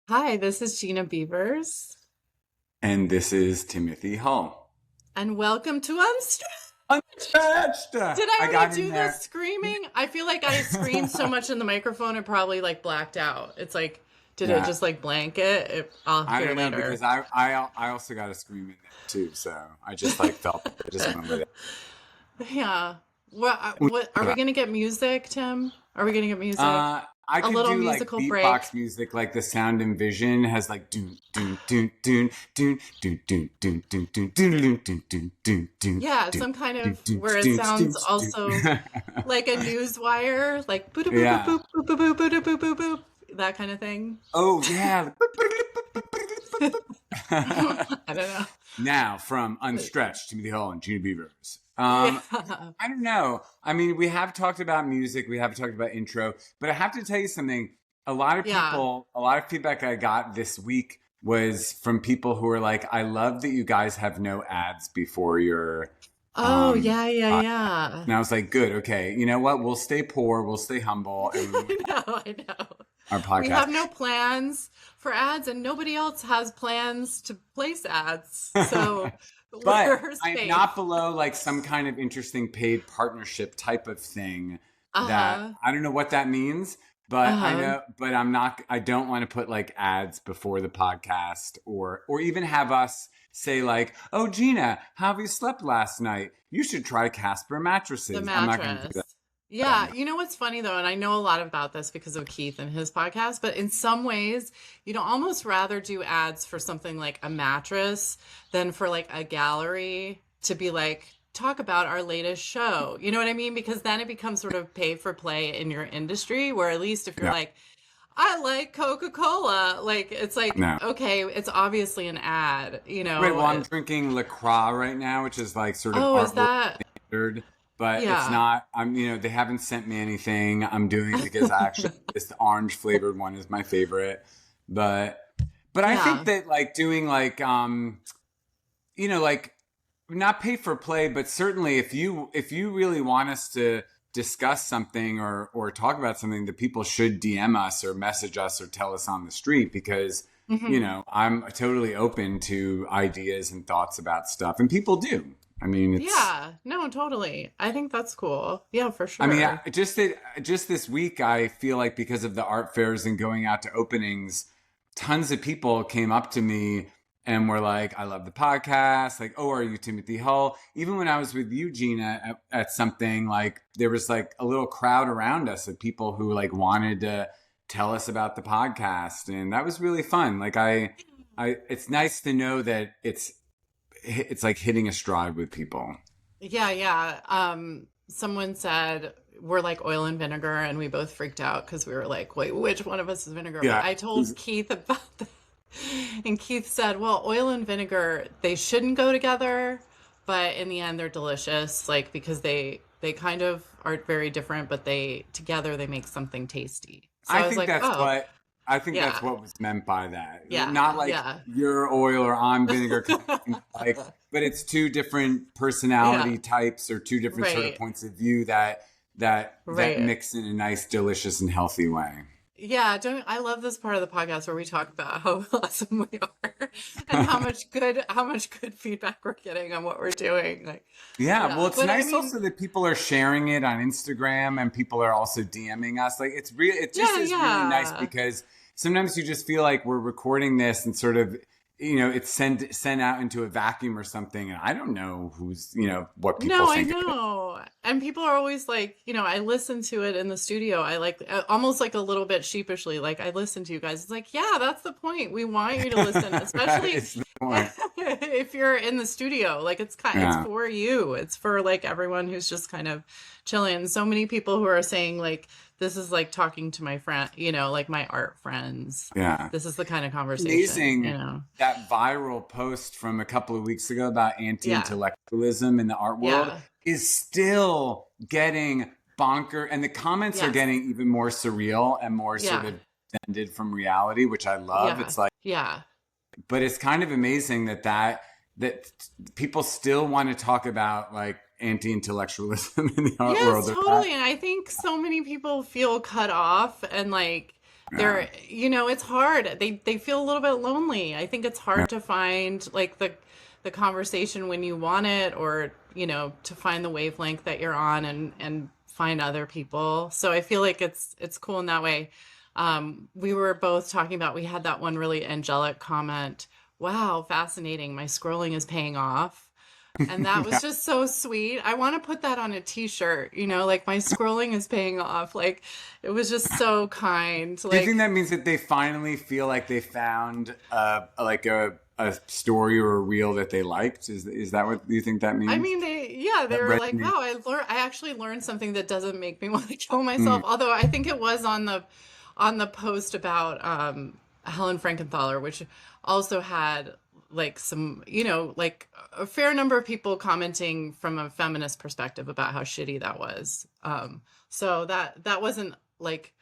Hi, this is Gina Beavers, And this is Timothy Hull. and welcome to Unstretched. Unstretched! Did I I already got in do the there. screaming? I feel like I screamed so much in the microphone it probably like blacked out. It's like, did it Yeah, just like blanket? I'll I hear don't know later. because I also got a scream in there too. So I just like felt I just went with it. Yeah. What are we gonna get music, Tim? Are we gonna get music? I A could little do like musical break? beatbox music, like the Sound and Vision has like doon doon doon doon doon doon doon doon doon doon doon doon doon doon doon Yeah, doon some kind doon of doon where it doon sounds doon also doon. like a news wire, like boop boop boop Yeah. boop boop boop boop boop boop boop boop, that kind of thing. Oh yeah. I don't know. Now, from Unstretched, Timothy Hall and Gina Beavers. Yeah. I don't know. I mean, we have talked about music, we have talked about intro, but I have to tell you something. Yeah. A lot of feedback I got this week was from people who were like, "I love that you guys have no ads before your Oh, um." yeah, yeah, pod-" yeah. And I was like, "Good, okay. You know what? We'll stay poor, we'll stay humble, and we I know, I know. our We podcast." have no plans for ads, and nobody else has plans to place ads. So But we're I am not safe. below like some kind of interesting paid partnership type of thing that Uh-huh. I don't know what that means, but I Uh-huh. know, but I don't want to put like ads before the podcast or even have us say like, "Oh, Gina, how have you slept last night? You should try Casper The mattresses." I'm not going to do mattress. that on Yeah, you know what's funny though, and I know a lot about this because of Keith and his podcast, but in some ways, you'd almost rather do ads for something like a mattress than for like a gallery to be like, talk about our latest show. You know what I mean? Because then it becomes sort of pay for play in your industry, where at least if you're Yeah. like, I like Coca-Cola, like it's like, No. okay, it's obviously an ad, Right. Well, I'm drinking La Croix right now, which is like sort of Oh, is artwork that? standard, but it's Yeah. not. they haven't sent me anything. I'm doing it because I actually this orange flavored one is my favorite, but I think Yeah. that like doing like like not pay for play, but certainly if you really want us to discuss something or talk about something, that people should DM us or message us or tell us on the street because Mhm. I'm totally open to ideas and thoughts about stuff, and people do. I mean, it's. Yeah, no, totally. I think that's cool. Yeah, for I mean, sure. just this week, I feel like because of the art fairs and going out to openings, tons of people came up to me and were like, "I love the podcast." Like, "Oh, are you Timothy Hull?" Even when I was with you, Gina, at something, like there was like a little crowd around us of people who like wanted to tell us about the podcast, and that was really fun. Like, it's nice to know that it's like hitting a stride with people. Yeah, yeah. Someone said we're like oil and vinegar, and we both freaked out because we were like, wait, which one of us is vinegar? But Yeah. I told Keith about that, and Keith said, well, oil and vinegar, they shouldn't go together, but in the end, they're delicious, like because they kind of are very different, but they together they make something tasty. So I I was think like, that's oh, what I think that's yeah, what was meant by that. yeah, Not like yeah. you're oil or I'm vinegar kind of thing, like, but it's two different Yeah, personality types or two different sort of right, points of view that right. mix in a nice, delicious, and healthy way. Yeah, don't I love this part of the podcast where we talk about how awesome we are and how much good feedback we're getting on what we're doing. Like, Yeah, well, yeah. it's But I nice mean, also that people are sharing it on Instagram and people are also DMing us. Like, it's real. It just yeah, is really nice yeah. because sometimes you just feel like we're recording this and sort of, it's sent out into a vacuum or something, and I don't know what people No, I think of it. know. And people are always like, I listen to it in the studio. I like almost like a little bit sheepishly, like I listen to you guys. It's like, yeah, that's the point. We want you to listen, especially It's the point. if you're in the studio. Like it's Yeah, for you. It's for like everyone who's just kind of chilling. So many people who are saying like this is like talking to my friend, like my art friends. yeah. This is the kind of conversation, Amazing that viral post from a couple of weeks ago about Yeah. anti-intellectualism in the art world Yeah. is still getting bonker, and the comments are Yes. getting even more surreal and more sort Yeah. of descended from reality, which I love. Yeah. It's like, Yeah. but it's kind of amazing that people still want to talk about like anti-intellectualism in the art Yes, world. totally. And I think so many people feel cut off and like Yeah. it's hard. They feel a little bit lonely. I think it's Yeah. hard to find like the conversation when you want it, or to find the wavelength that you're on, and find other people. So I feel like it's cool in that way. We were both talking about, we had that one really angelic comment. Wow, fascinating. My scrolling is paying off. And that was Yeah. just so sweet. I want to put that on a t-shirt, like my scrolling is paying off. Like it was just so kind. Do you think Like, that means that they finally feel like they found like a story or a reel that they liked? Is that what you think that I means? mean, they That were like, resonates? wow, I actually learned something that doesn't make me want to kill Mm, myself. Although I think it was on the post about Helen Frankenthaler, which also had like some, like a fair number of people commenting from a feminist perspective about how shitty that was. So that wasn't like,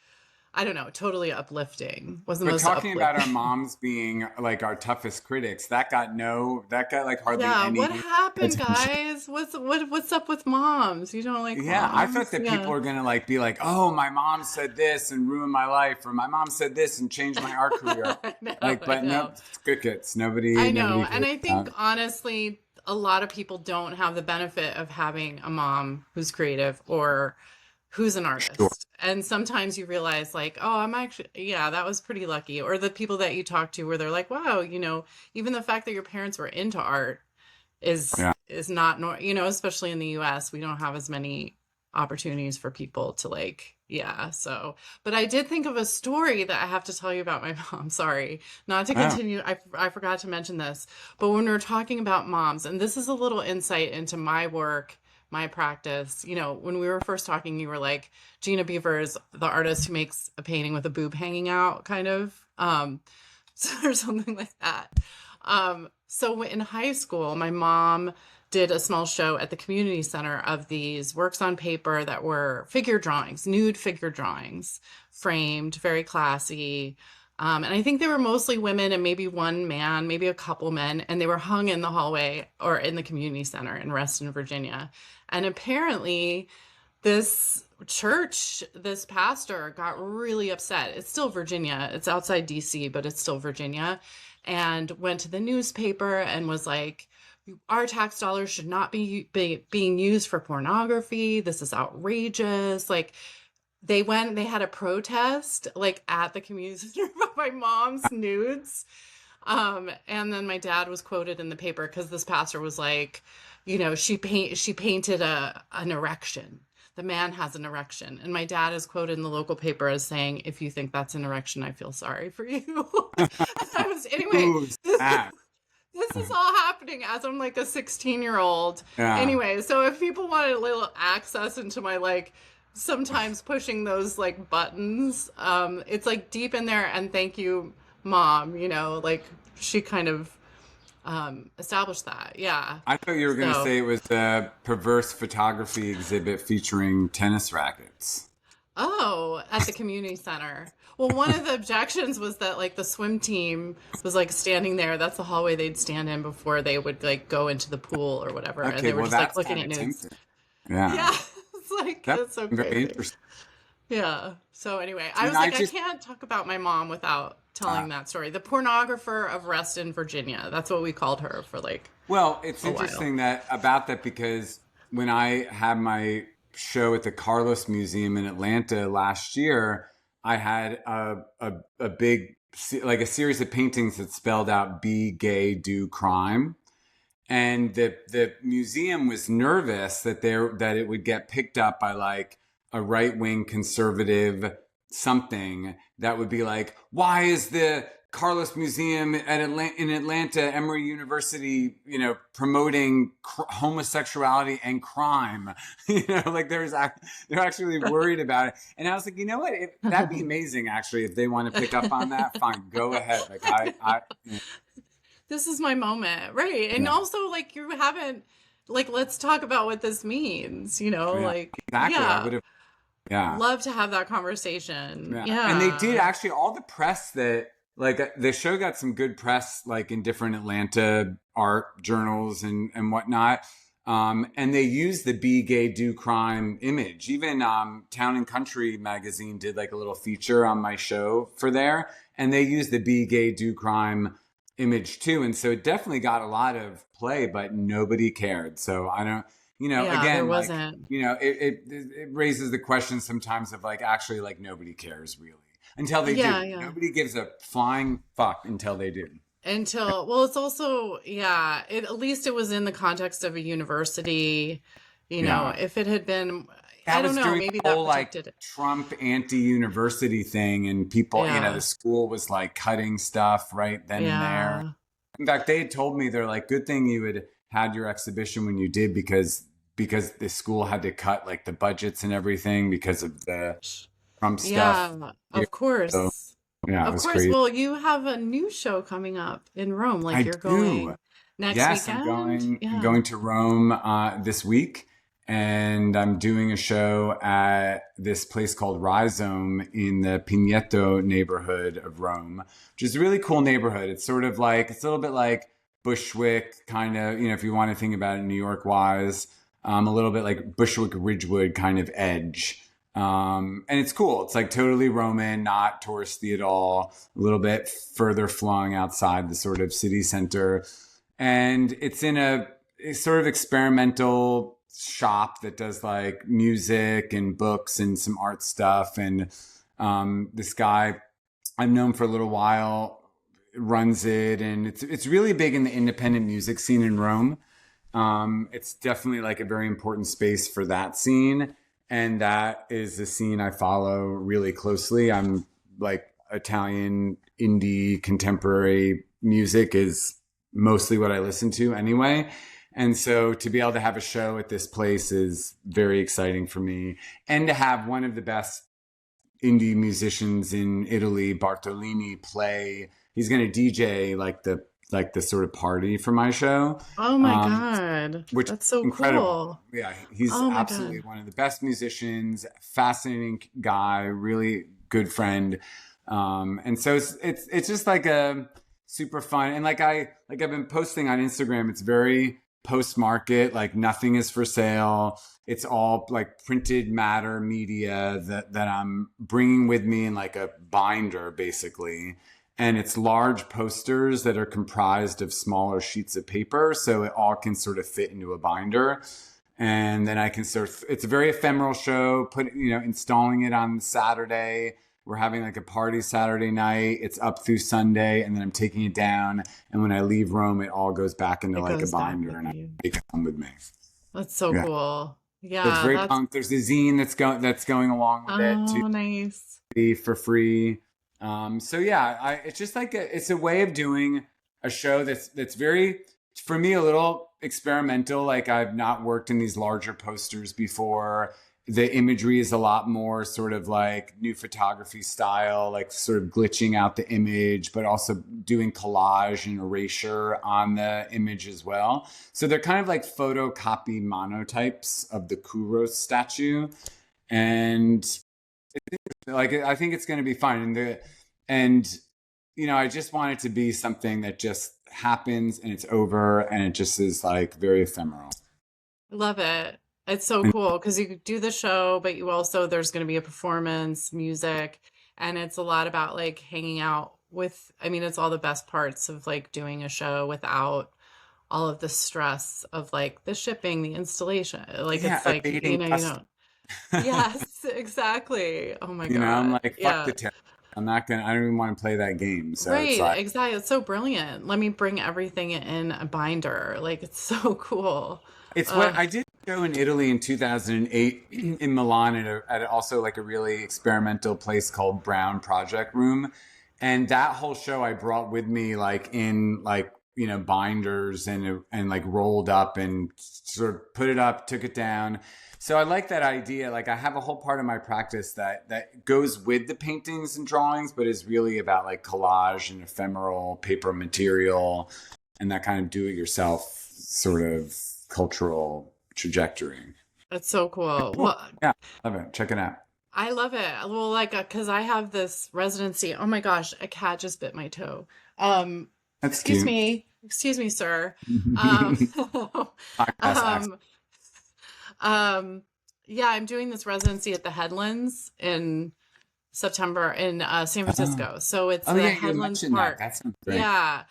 I don't know, totally uplifting. Wasn't the but most talking about our uplifting. moms being like our toughest critics, that got like hardly Yeah, what any happened, attention. guys? What's up with moms? You don't like Yeah, I thought moms? that people Yeah. were gonna like be like, "Oh, my mom said this and ruined my life," or "My mom said this and changed my art career." I know, Like, I but know. nope, it's crickets. I Nobody know. And cares I think about it. honestly, a lot of people don't have the benefit of having a mom who's creative or who's an Sure. artist. And sometimes you realize like, oh, I'm actually, yeah, that was pretty lucky. Or the people that you talk to where they're like, wow, even the fact that your parents were into art Yeah. is not especially in the US, we don't have as many opportunities for people to like, yeah. So, but I did think of a story that I have to tell you about my mom. Sorry, not to Oh, continue. I forgot to mention this, but when we're talking about moms, and this is a little insight into my work, my practice, when we were first talking, you were like, Gina Beaver is the artist who makes a painting with a boob hanging out, kind of. So, or something like that. So in high school, my mom did a small show at the community center of these works on paper that were figure drawings, nude figure drawings, framed, very classy. And I think they were mostly women and maybe one man, maybe a couple men, and they were hung in the hallway or in the community center in Reston, Virginia. And apparently, this church, this pastor got really upset. It's still Virginia. It's outside DC, but it's still Virginia. And went to the newspaper and was like, our tax dollars should not be being used for pornography. This is outrageous. Like they had a protest like at the community center about my mom's nudes. And then my dad was quoted in the paper because this pastor was like, she painted an erection. The man has an erection. And my dad is quoted in the local paper as saying, if you think that's an erection, I feel sorry for you. Anyway, ooh, this, sad. this is all happening as I'm like a 16-year-old. Yeah. Anyway, so if people wanted a little access into my like sometimes pushing those like buttons, it's like deep in there. And thank you, mom, like she kind of established that. Yeah. I thought you were going to So, say it was a perverse photography exhibit featuring tennis rackets. oh, at the community center. Well, one of the objections was that like the swim team was like standing there. That's the hallway they'd stand in before they would like go into the pool or whatever. And Okay, they were well, just like that's looking kind at of nudes. tempting. Yeah, Yeah. It's like, that's that's so very crazy. interesting. Yeah. So anyway, I And was I like, I just, can't talk about my mom without uh, telling that story. The pornographer of Reston, Virginia. That's what we called her for like well, it's a while. interesting that about that because when I had my show at the Carlos Museum in Atlanta last year, I had a big like a series of paintings that spelled out "Be gay, do crime." And the museum was nervous that it would get picked up by like a right wing conservative something that would be like, why is the Carlos Museum in Atlanta, Emory University, promoting homosexuality and crime? Like they're actually worried about it. And I was like, you know what? That'd be amazing, actually, if they want to pick up on that. Fine, go ahead. Like This is my moment, right? And yeah. also like you haven't like let's talk about what this means, Yeah, like exactly. I yeah, would have. Yeah. love to have that conversation. Yeah. And they did Yeah. actually all the press that like the show got some good press like in different Atlanta art journals and whatnot. And they use the Be Gay Do Crime image. Even Town and Country magazine did like a little feature on my show for there, and they use the Be Gay Do Crime image too. And so it definitely got a lot of play, but nobody cared. So I don't, Yeah, there again, like, wasn't. it raises the question sometimes of like, actually, like nobody cares really until they do. Yeah, yeah. Nobody gives a flying fuck until they do. Until, well, it's also, yeah, at least it was in the context of a university. Yeah. If it had been, I That don't was know, during maybe the that whole like protected it. Trump anti-university thing, and people, the Yeah, school was like cutting stuff right then and there. yeah. In fact, they had told me, they're like, good thing you had your exhibition when you did, because the school had to cut like the budgets and everything because of the Trump stuff. Yeah, Yeah. of So course. yeah, it Of was course. crazy. Well, you have a new show coming up in Rome. Like I you're do. going next Yes, weekend? I'm Yeah. going to Rome this week, and I'm doing a show at this place called Rhizome in the Pineto neighborhood of Rome, which is a really cool neighborhood. It's sort of like, it's a little bit like Bushwick, kind of, if you want to think about it New York wise, a little bit like Bushwick Ridgewood kind of edge. And it's cool. It's like totally Roman, not touristy at all, a little bit further flung outside the sort of city center. And it's in a sort of experimental shop that does like music and books and some art stuff. And this guy I've known for a little while runs it, and it's really big in the independent music scene in Rome. It's definitely like a very important space for that scene, and that is the scene I follow really closely. I'm like, Italian indie contemporary music is mostly what I listen to anyway. And so to be able to have a show at this place is very exciting for me, and to have one of the best indie musicians in Italy, Bartolini, play. He's going to DJ like the sort of party for my show, Oh my um, God. which That's so incredible. cool. Yeah, he's Oh my absolutely God. one of the best musicians. Fascinating guy, really good friend. And so it's just like a super fun, and I've been posting on Instagram. It's very post market, like nothing is for sale. It's all like printed matter media that I'm bringing with me in like a binder, basically. And it's large posters that are comprised of smaller sheets of paper, so it all can sort of fit into a binder. And then I can it's a very ephemeral show. Installing it on Saturday. We're having like a party Saturday night. It's up through Sunday, and then I'm taking it down. And when I leave Rome, it all goes back into It like a goes back binder, with and I you. take it home with me. That's so Yeah, cool. so it's Yeah, very that's punk. There's a zine that's going along with it too, oh nice. for free. So yeah, it's just like it's a way of doing a show that's very, for me, a little experimental. Like, I've not worked in these larger posters before. The imagery is a lot more sort of like new photography style, like sort of glitching out the image, but also doing collage and erasure on the image as well. So they're kind of like photocopy monotypes of the Kouros statue. And like, I think it's going to be fun. And I just want it to be something that just happens and it's over, and it just is like very ephemeral. Love it. It's so And cool because you do the show, but you also, there's going to be a performance, music, and it's a lot about like hanging out with, I mean, it's all the best parts of like doing a show without all of the stress of like the shipping, the installation. Like yeah, it's like, evading you custom. don't. Yes, exactly. Oh my I'm God. like, fuck the Yeah. tariff. I don't even want to play that game. So it's Right, like, exactly. It's so brilliant. Let me bring everything in a binder. Like it's so cool. it's what Uh, I did a show in Italy in 2008 in Milan at also like a really experimental place called Brown Project Room. And that whole show I brought with me, like in like, binders, and like rolled up and sort of put it up, took it down. So I like that idea. Like, I have a whole part of my practice that goes with the paintings and drawings, but is really about like collage and ephemeral paper material and that kind of do it yourself sort of cultural trajectory. it's so cool. Cool. Well, Yeah, love it. Check it out. I love it. Well, like, because I have this residency. Oh my gosh, a cat just bit my toe. Um, That's cute. Excuse me, sir. Um, Podcast accent. um, um, yeah, I'm doing this residency at the Headlands in September in San Oh. Francisco. So it's Oh the yeah, you Headlands mentioned that. Park. That sounds great. Yeah.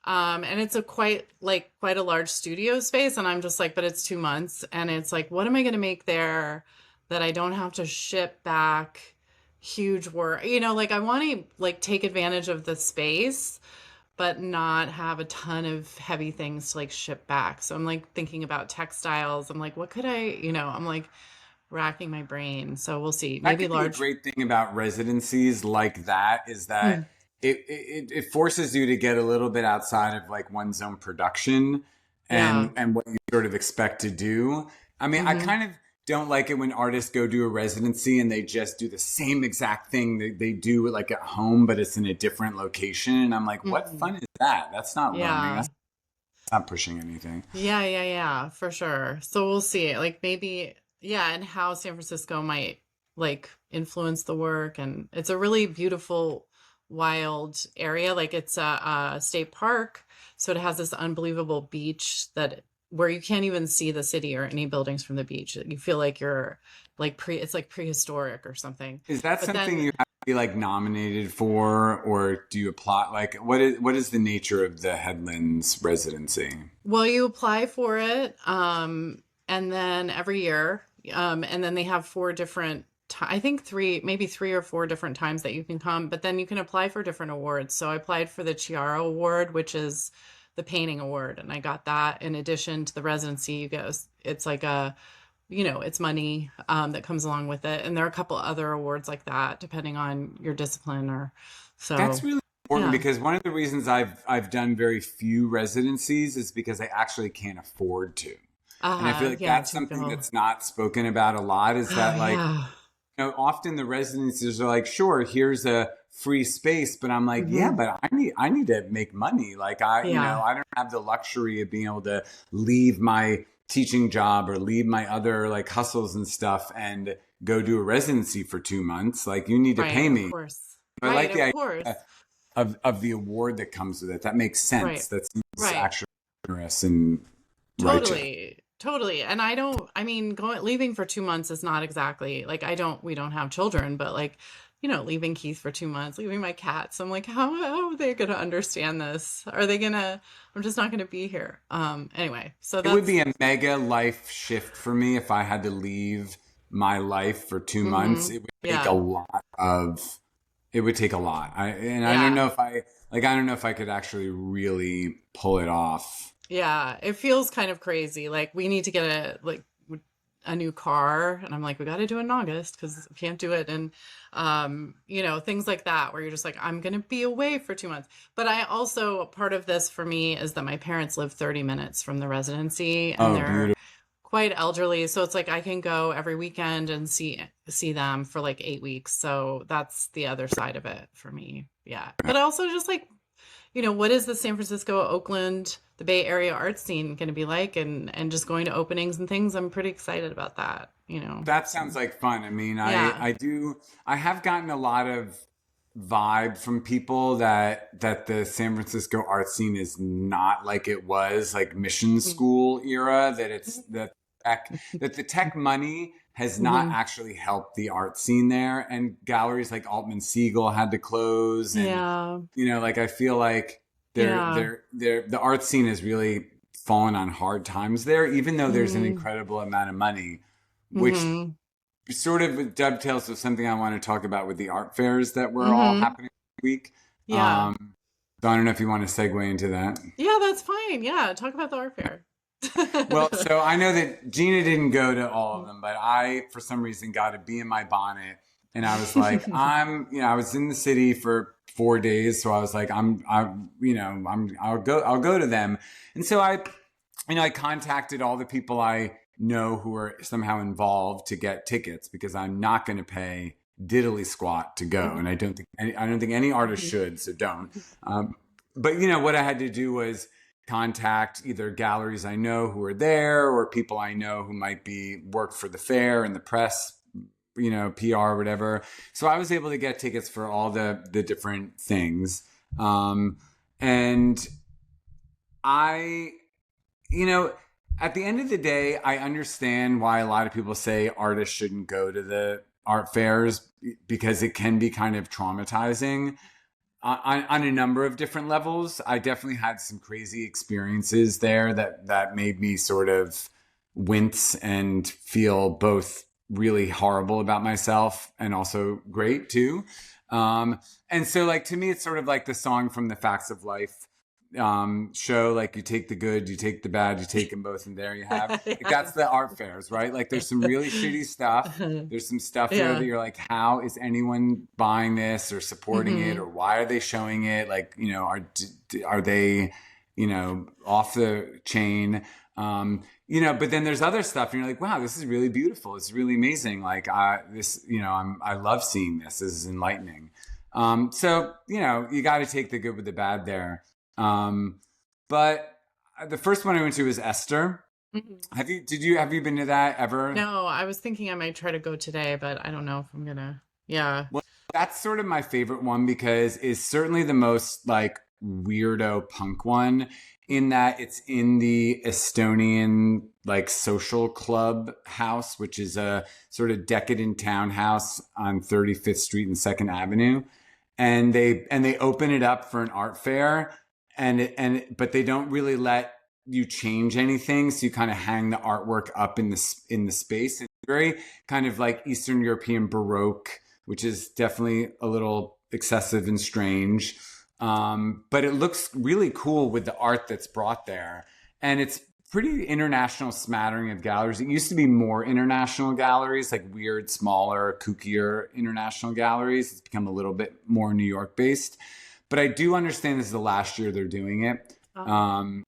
And it's a quite a large studio space. And I'm just like, but it's 2 months. And it's like, what am I going to make there that I don't have to ship back huge work? Like I want to like take advantage of the space, but not have a ton of heavy things to like ship back. So I'm like thinking about textiles. I'm like, what could I'm like racking my brain. So we'll see. That Maybe could be a large. great thing about residencies like that is that Mm, it forces you to get a little bit outside of like one's own production yeah. and what you sort of expect to do. I mean, I Hmm. kind of don't like it when artists go do a residency and they just do the same exact thing that they do like at home, but it's in a different location. And I'm like, what Hmm. fun is that? That's not learning. Yeah. That's not pushing anything. Yeah, for sure. So we'll see. Like maybe, yeah, and how San Francisco might like influence the work. And it's a really beautiful, wild area. Like it's a state park. So it has this unbelievable beach that where you can't even see the city or any buildings from the beach. You feel like you're like it's like prehistoric or something. Is that But something you then, have to be like nominated for, or do you apply? Like, what is the nature of the Headlands residency? well, you apply for it, and then every year, and then they have four different, I think maybe three or four different times that you can come, but then you can apply for different awards. So I applied for the Chiara Award, which is the painting award, and I got that in addition to the residency. You get, it's like it's money, that comes along with it. And there are a couple other awards like that, depending on your discipline or That's so. really important Yeah. because one of the reasons I've done very few residencies is because I actually can't afford to. And I feel like Yeah, that's to something go. that's not spoken about a lot is Oh, that like, yeah. often the residencies are like, sure, here's a free space, but I'm like, yeah, Hmm. but I need to make money. Like Yeah. I don't have the luxury of being able to leave my teaching job or leave my other like hustles and stuff and go do a residency for 2 months. Like you need to Right, pay of me. course. I Right, like the of idea course. of the award that comes with it. That makes Right. sense. That seems Right. actually generous and righteous. Totally. Totally. And I mean, leaving for 2 months is not exactly like we don't have children, but like, leaving Keith for 2 months, leaving my cats. I'm like, how are they going to understand this? I'm just not going to be here. Anyway, so It would that's, be a mega life shift for me if I had to leave my life for 2 months. hmm It would take a yeah. lot of. It would take a lot. I don't Yeah. know if I don't know if I could actually really pull it off. Yeah, it feels kind of crazy. Like we need to get a new car, and I'm like, we got to do it in August because we can't do it, and things like that where you're just like, I'm gonna be away for 2 months. But I also part of this for me is that my parents live 30 minutes from the residency, and Oh, they're beautiful. quite elderly, so it's like I can go every weekend and see them for like 8 weeks. So that's the other side of it for me. Yeah, but also just like what is the San Francisco, Oakland, the Bay Area art scene going to be like? And just going to openings and things. I'm pretty excited about that. That So, sounds like fun. I mean, yeah. I have gotten a lot of vibe from people that the San Francisco art scene is not like it was like mission school era, that it's that the tech money has not Hmm. actually helped the art scene there, and galleries like Altman Siegel had to close, and Yeah. like I feel like Yeah. the art scene has really fallen on hard times there, even though there's an Hmm. incredible amount of money, which Hmm. sort of dovetails with something I want to talk about with the art fairs that were all Hmm. happening this week. Yeah. So I don't know if you want to segue into that. Yeah, that's fine. Yeah. Talk about the art fair. Well, so I know that Gina didn't go to all of them, but I, for some reason, got to be in my bonnet, and I was like, I was in the city for 4 days, so I was like, I'll go to them, and so I contacted all the people I know who are somehow involved to get tickets because I'm not going to pay diddly squat to go, and I don't think any artist should, so don't. But what I had to do was contact either galleries I know who are there or people I know who might be work for the fair and the press, PR or whatever. So I was able to get tickets for all the different things. And I, you know, at the end of the day, I understand why a lot of people say artists shouldn't go to the art fairs because it can be kind of traumatizing on a number of different levels. I definitely had some crazy experiences there that made me sort of wince and feel both really horrible about myself and also great too. And so like to me, it's sort of like the song from the Facts of Life show, like you take the good, you take the bad, you take them both, and there you have like, Yeah. that's the art fairs, right? Like there's some really shitty stuff. There's some stuff there that Yeah. you're like, how is anyone buying this or supporting it, Hmm. or why are they showing it? Like, are they, off the chain? But then there's other stuff, and you're like, wow, this is really beautiful. It's really amazing. Like, I love seeing this. This is enlightening. So you got to take the good with the bad there. But the first one I went to was Esther. Hmm. Have you been to that ever? No, I was thinking I might try to go today, but I don't know if I'm gonna. Yeah. Well, that's sort of my favorite one because it's certainly the most like weirdo punk one in that it's in the Estonian like social club house, which is a sort of decadent townhouse on 35th Street and 2nd Avenue. And they open it up for an art fair but they don't really let you change anything, so you kind of hang the artwork up in the space. It's very kind of like Eastern European Baroque, which is definitely a little excessive and strange. But it looks really cool with the art that's brought there. And it's pretty international smattering of galleries. It used to be more international galleries, like weird, smaller, kookier international galleries. It's become a little bit more New York based. But I do understand this is the last year they're doing it. Um,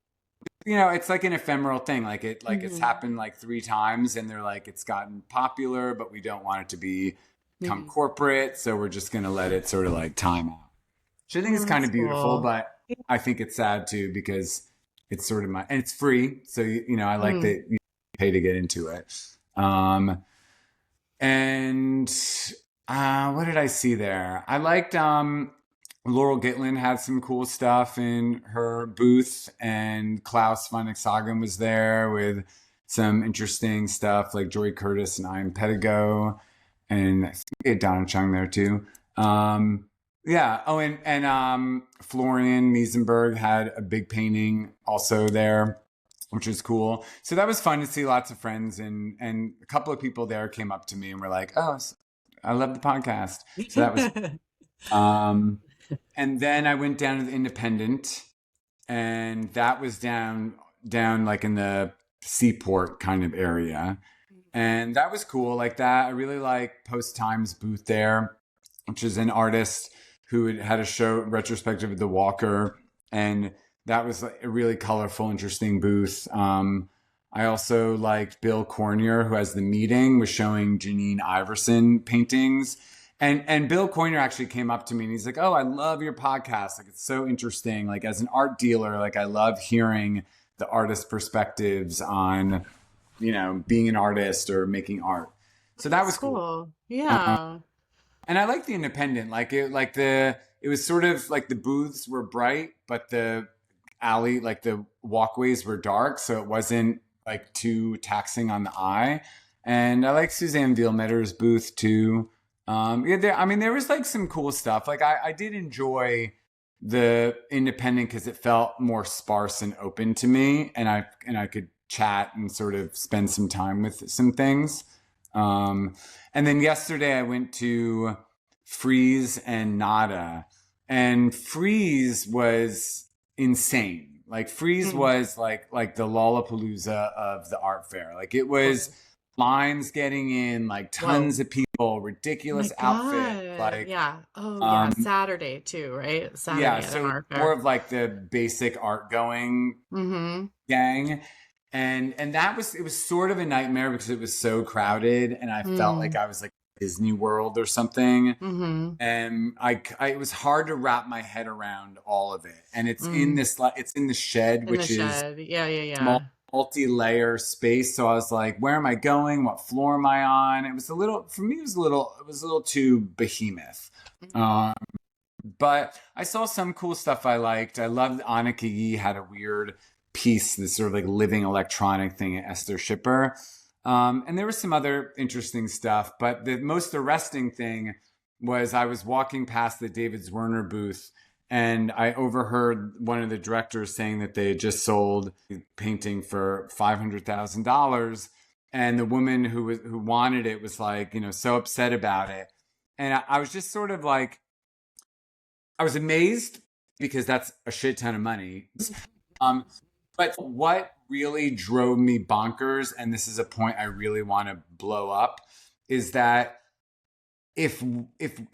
it's like an ephemeral thing. It's Hmm. happened like 3 times, and they're like, it's gotten popular, but we don't want it to become Hmm. corporate, so we're just gonna let it sort of like time out. Which I think is Oh, kind that's of beautiful, cool. but I think it's sad too because it's sort of and it's free, so I like Mm. that you pay to get into it. Um, and what did I see there? I liked Laurel Gitlin had some cool stuff in her booth, and Klaus von Exhagen was there with some interesting stuff like Joy Curtis and Ian Pedigo, and I think we had Donna Chung there too. Yeah. Oh, and Florian Miesenberg had a big painting also there, which was cool. So that was fun to see lots of friends, and a couple of people there came up to me and were like, "Oh, I love the podcast." So that was. Um, and then I went down to the Independent, and that was down like in the seaport kind of area, and that was cool. Like that, I really like Post Times booth there, which is an artist who had a show retrospective of The Walker, and that was like a really colorful, interesting booth. I also liked Bill Cornier, who has The Meeting, was showing Janine Iverson paintings. And Bill Coiner actually came up to me and he's like, "Oh, I love your podcast. Like it's so interesting. Like as an art dealer, like I love hearing the artist perspectives on, being an artist or making art." So that That's was cool. cool. Yeah. And I like the Independent. It was sort of like the booths were bright, but the alley, like the walkways were dark, so it wasn't like too taxing on the eye. And I like Suzanne Vielmetter's booth too. There was like some cool stuff. Like I did enjoy the Independent because it felt more sparse and open to me, and I could chat and sort of spend some time with some things. Um, and then yesterday I went to Frieze and Nada, and Frieze was insane. Like Frieze Mm. was like the Lollapalooza of the art fair. Like it was Oh, lines getting in, like whoa. tons of people, Oh my ridiculous outfits. God. Like Yeah. Oh, yeah. um, Saturday too, right? yeah, Saturday at an so art more fair. of like the basic art going Mm-hmm. gang. And it was sort of a nightmare because it was so crowded, and I felt like Mm. I was like Disney World or something. Mm-hmm. And it was hard to wrap my head around all of it. And Mm. it's in the shed, In the which is shed. Yeah, yeah, yeah. multi-layer space. So I was like, where am I going? What floor am I on? It was a little, for me, it was a little too behemoth. Mm. Um, But I saw some cool stuff I liked. I loved Annika Yee had a weird piece, this sort of like living electronic thing at Esther Shipper. And there was some other interesting stuff, but the most arresting thing was I was walking past the David Zwirner booth and I overheard one of the directors saying that they had just sold a painting for $500,000. And the woman who wanted it was like, so upset about it. And I was just sort of like, I was amazed because that's a shit ton of money. Um, but what really drove me bonkers, and this is a point I really want to blow up, is that if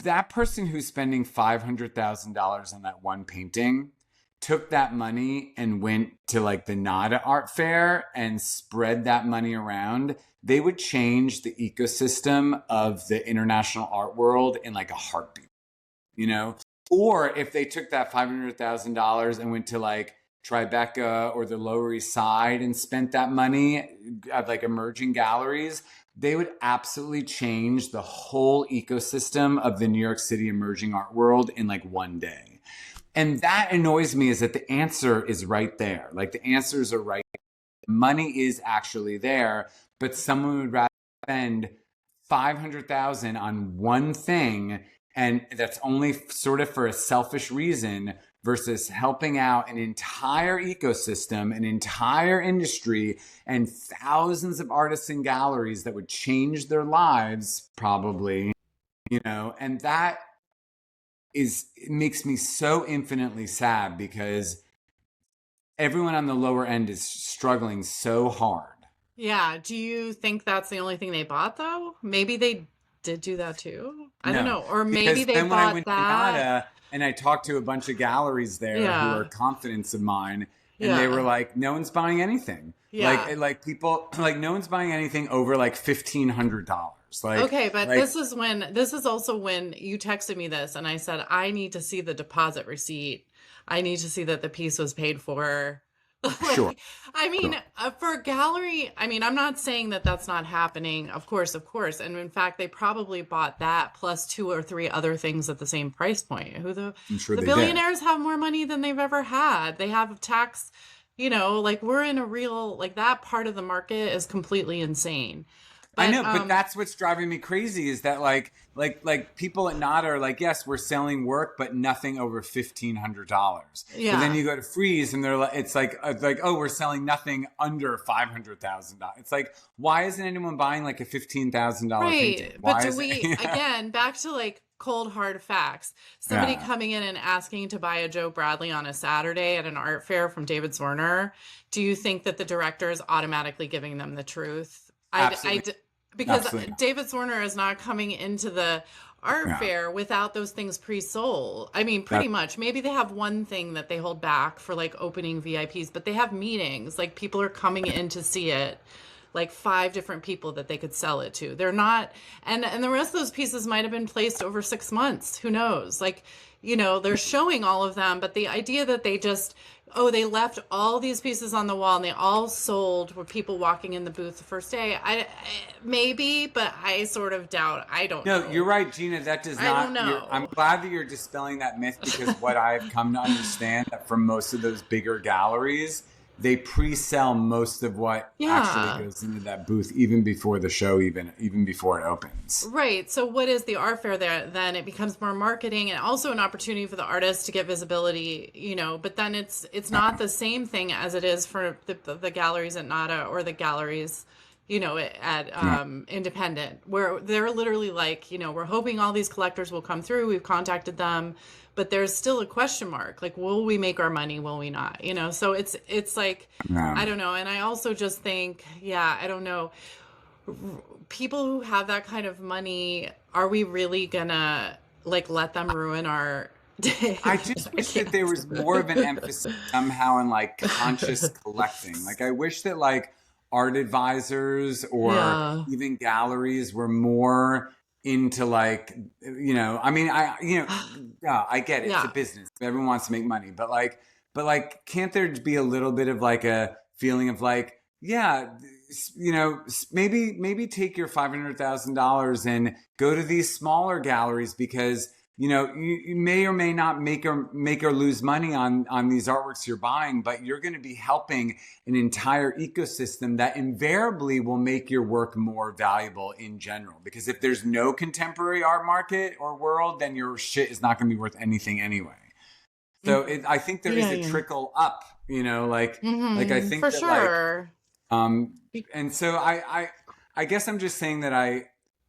that person who's spending $500,000 on that one painting took that money and went to like the NADA art fair and spread that money around, they would change the ecosystem of the international art world in like a heartbeat, you know? Or if they took that $500,000 and went to like Tribeca or the Lower East Side and spent that money at like emerging galleries, they would absolutely change the whole ecosystem of the New York City emerging art world in like one day. And that annoys me, is that the answer is right there. Like the answers are right. Money is actually there, but someone would rather spend 500,000 on one thing, and that's only sort of for a selfish reason, versus helping out an entire ecosystem, an entire industry, and thousands of artists and galleries that would change their lives probably, and that it makes me so infinitely sad because everyone on the lower end is struggling so hard. Yeah. Do you think that's the only thing they bought, though? Maybe they did do that too. I don't know. Or maybe they then when I bought went to that. NADA and I talked to a bunch of galleries there who Yeah. are confidants of mine, and they Yeah. were like, no one's buying anything. Yeah. Like people, like no one's buying anything over like $1,500. Like, Okay, but like, this is also when you texted me this and I said, I need to see the deposit receipt. I need to see that the piece was paid for. sure. I mean, Sure. for a gallery, I mean, I'm not saying that that's not happening. Of course, of course. And in fact, they probably bought that plus 2 or 3 other things at the same price point. I'm sure The they did. billionaires have more money than they've ever had. They have tax, like we're in a real, like that part of the market is completely insane. I know, but that's what's driving me crazy, is that like people at NADA are like, yes, we're selling work, but nothing over $1,500. Yeah. But then you go to Frieze and they're like, it's like oh, we're selling nothing under $500,000. It's like, why isn't anyone buying like a $15,000 painting? Right. Why But do we, again, back to like cold hard facts, somebody coming in and asking to buy a Joe Bradley on a Saturday at an art fair from David Zwirner, do you think that the director is automatically giving them the truth? Absolutely. Because Absolutely. David Zwirner is not coming into the art fair without those things pre-sold. I mean, pretty much. Maybe they have one thing that they hold back for like opening VIPs, but they have meetings. Like people are coming in to see it. Like 5 different people that they could sell it to. They're not, and the rest of those pieces might have been placed over 6 months. Who knows? Like, they're showing all of them, but the idea that they just, they left all these pieces on the wall and they all sold with people walking in the booth the first day. Maybe, but I sort of doubt. I don't know. No, you're right, Gina. That does not. I don't know. I'm glad that you're dispelling that myth, because what I've come to understand that for most of those bigger galleries, they pre-sell most of what actually goes into that booth even before the show, even before it opens. Right. So what is the art fair there? Then it becomes more marketing and also an opportunity for the artists to get visibility, but then it's not the same thing as it is for the galleries at NADA or the galleries, at Independent, where they're literally like, we're hoping all these collectors will come through. We've contacted them, but there's still a question mark. Like, will we make our money? Will we not? So it's like, I don't know. And I also just think, I don't know. People who have that kind of money, are we really gonna like let them ruin our day? I just wish that there was more of an emphasis somehow in like conscious collecting. Like I wish that like art advisors or even galleries were more into like, I mean, I get it. It's a business. Everyone wants to make money, but can't there be a little bit of like a feeling of like, maybe take your $500,000 and go to these smaller galleries, because you may or may not make or lose money on these artworks you're buying, but you're going to be helping an entire ecosystem that invariably will make your work more valuable in general. Because if there's no contemporary art market or world, then your shit is not going to be worth anything anyway. So I think there is Yeah, a yeah. trickle up, like I think For that like sure. and so I guess I'm just saying that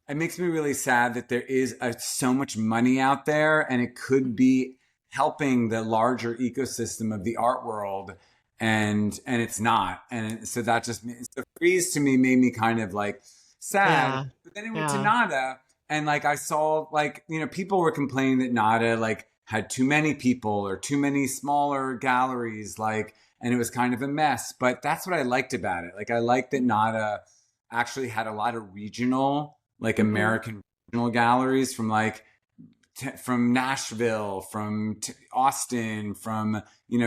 it makes me really sad that there is so much money out there, and it could be helping the larger ecosystem of the art world, and it's not. And so that just so Frieze to me made me kind of like sad. Yeah. But then it went to Yeah. Nada, and like I saw like people were complaining that Nada like had too many people or too many smaller galleries, like, and it was kind of a mess. But that's what I liked about it. Like I liked that Nada actually had a lot of regional, like Hmm. American regional galleries from like from Nashville, from Austin, from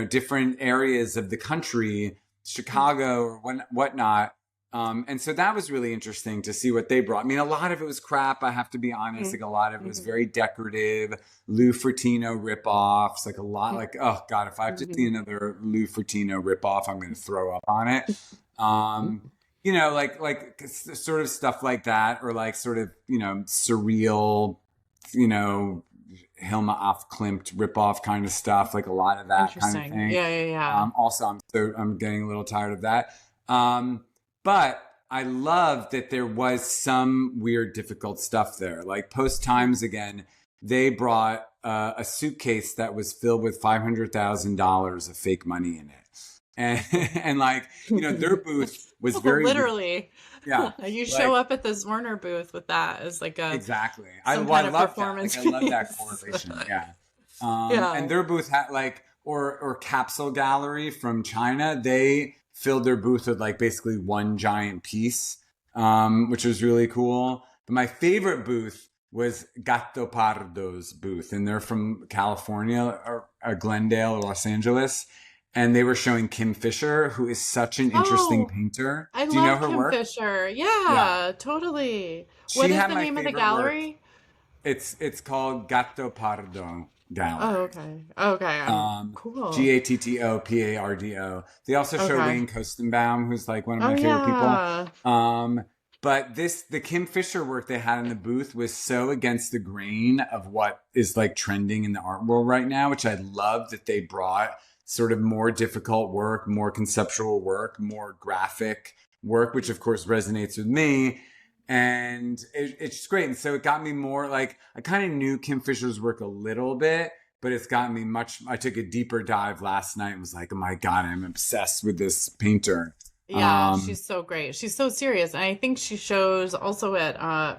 different areas of the country, Chicago or whatnot. And so that was really interesting to see what they brought. I mean, a lot of it was crap. I have to be honest. Like a lot of it was very decorative, Lou Fertino ripoffs. Like a lot. Like, oh god, if I have to see another Lou Fertino ripoff, I'm going to throw up on it. Um, like sort of stuff like that, or like sort of surreal, you know, Hilma af Klimt ripoff kind of stuff, like a lot of that kind of Interesting. thing. Yeah, yeah, yeah. Also, I'm getting a little tired of that. But I love that there was some weird, difficult stuff there. Like Post Times again, they brought a suitcase that was filled with $500,000 of fake money in it, and and like their booth was very Literally. yeah, You show like up at this Warner booth with that as like a exactly. some I kind of love that. Like performance I love that piece. correlation. Yeah. And Yeah. their booth had like or Capsule Gallery from China. They filled their booth with like basically one giant piece, which was really cool. But my favorite booth was Gatto Pardo's booth, and they're from California or Glendale or Los Angeles. And they were showing Kim Fisher, who is such an interesting Oh, painter. I Do you know love her Kim work? Fisher. Yeah. Yeah, totally. What She is had the my name of the favorite work. gallery? It's called Gatto Pardo Oh, Gallery. okay. Okay, I'm cool. Gattopardo. They also show Okay. Wayne Kostenbaum, who's like one of Oh my favorite people. yeah. But the Kim Fisher work they had in the booth was so against the grain of what is like trending in the art world right now, which I love that they brought sort of more difficult work, more conceptual work, more graphic work, which of course resonates with me. And it's just great. And so it got me more like I kind of knew Kim Fisher's work a little bit, but it's gotten me much. I took a deeper dive last night and was like, oh my God, I'm obsessed with this painter. Yeah, Um, she's so great. She's so serious. And I think she shows also at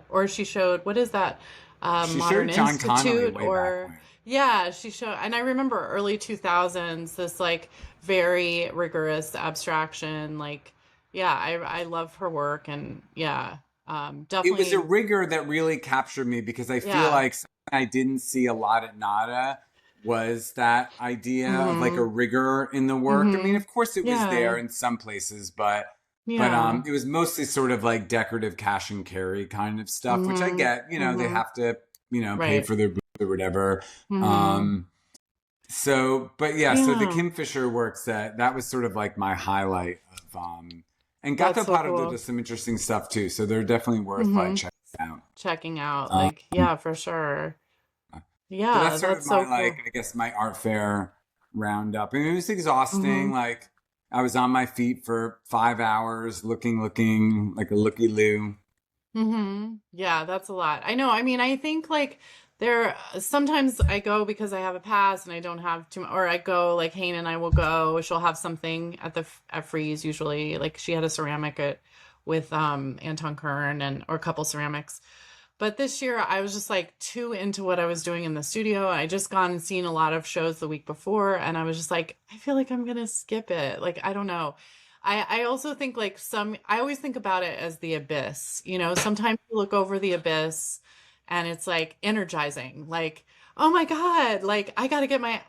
or she showed what is that? she Modern showed John Connolly Institute way back or when. yeah, she showed and I remember early 2000s this like very rigorous abstraction like yeah, I love her work and yeah, It was a definitely rigor that really captured me because I feel yeah. like something I didn't see a lot at Nada was that idea of like a Mhm. rigor in the work. I mean, Mhm. of course it was there Yeah. in some places, but Yeah. it was mostly sort of like decorative cash and carry kind of stuff, which I Mhm. get, they Mhm. have to, pay Right. for their booth or whatever. Mhm. Um, so, but yeah, so the Yeah. Kim Fisher works that was sort of like my highlight of and That's Gato so Pardo cool. does some interesting stuff too. So they're definitely worth like Mhm. checking out. Checking out. Um, Like, yeah, for sure. so Yeah, that's sort of that's my so like cool. I guess my art fair roundup. I mean, it was exhausting. Hmm. Like I was on my feet for 5 hours, looking like a looky loo. Hmm. Yeah, that's a lot. I know. I mean, I think like there sometimes I go because I have a pass and I don't have too or I go like Hayne and I will go. She'll have something at the at Frieze usually. Like she had a ceramic at with Anton Kern and or a couple ceramics. But this year I was just like too into what I was doing in the studio. I just gone and seen a lot of shows the week before and I was just like, I feel like I'm gonna skip it. Like, I don't know. I also think like I always think about it as the abyss. You know, sometimes you look over the abyss and it's like energizing. Like, oh my God, like I gotta get my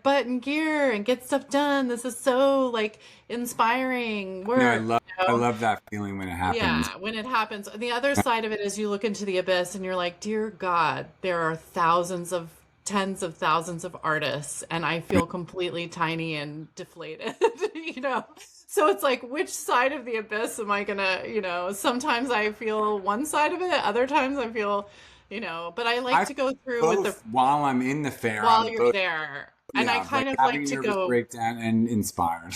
butt in gear and get stuff done. This is so like inspiring No, work, you I know? love that feeling when it happens. Yeah, when it happens. The other side of it is you look into the abyss and you're like, dear God, there are thousands of tens of thousands of artists and I feel completely tiny and deflated, you know? So it's like, which side of the abyss am I gonna, you know, sometimes I feel one side of it, other times I feel, you know, but I like I to go through with the, both while I'm in the fair. while I'm you're both, there. And I yeah, like kind of having like a to nervous go, breakdown and inspired.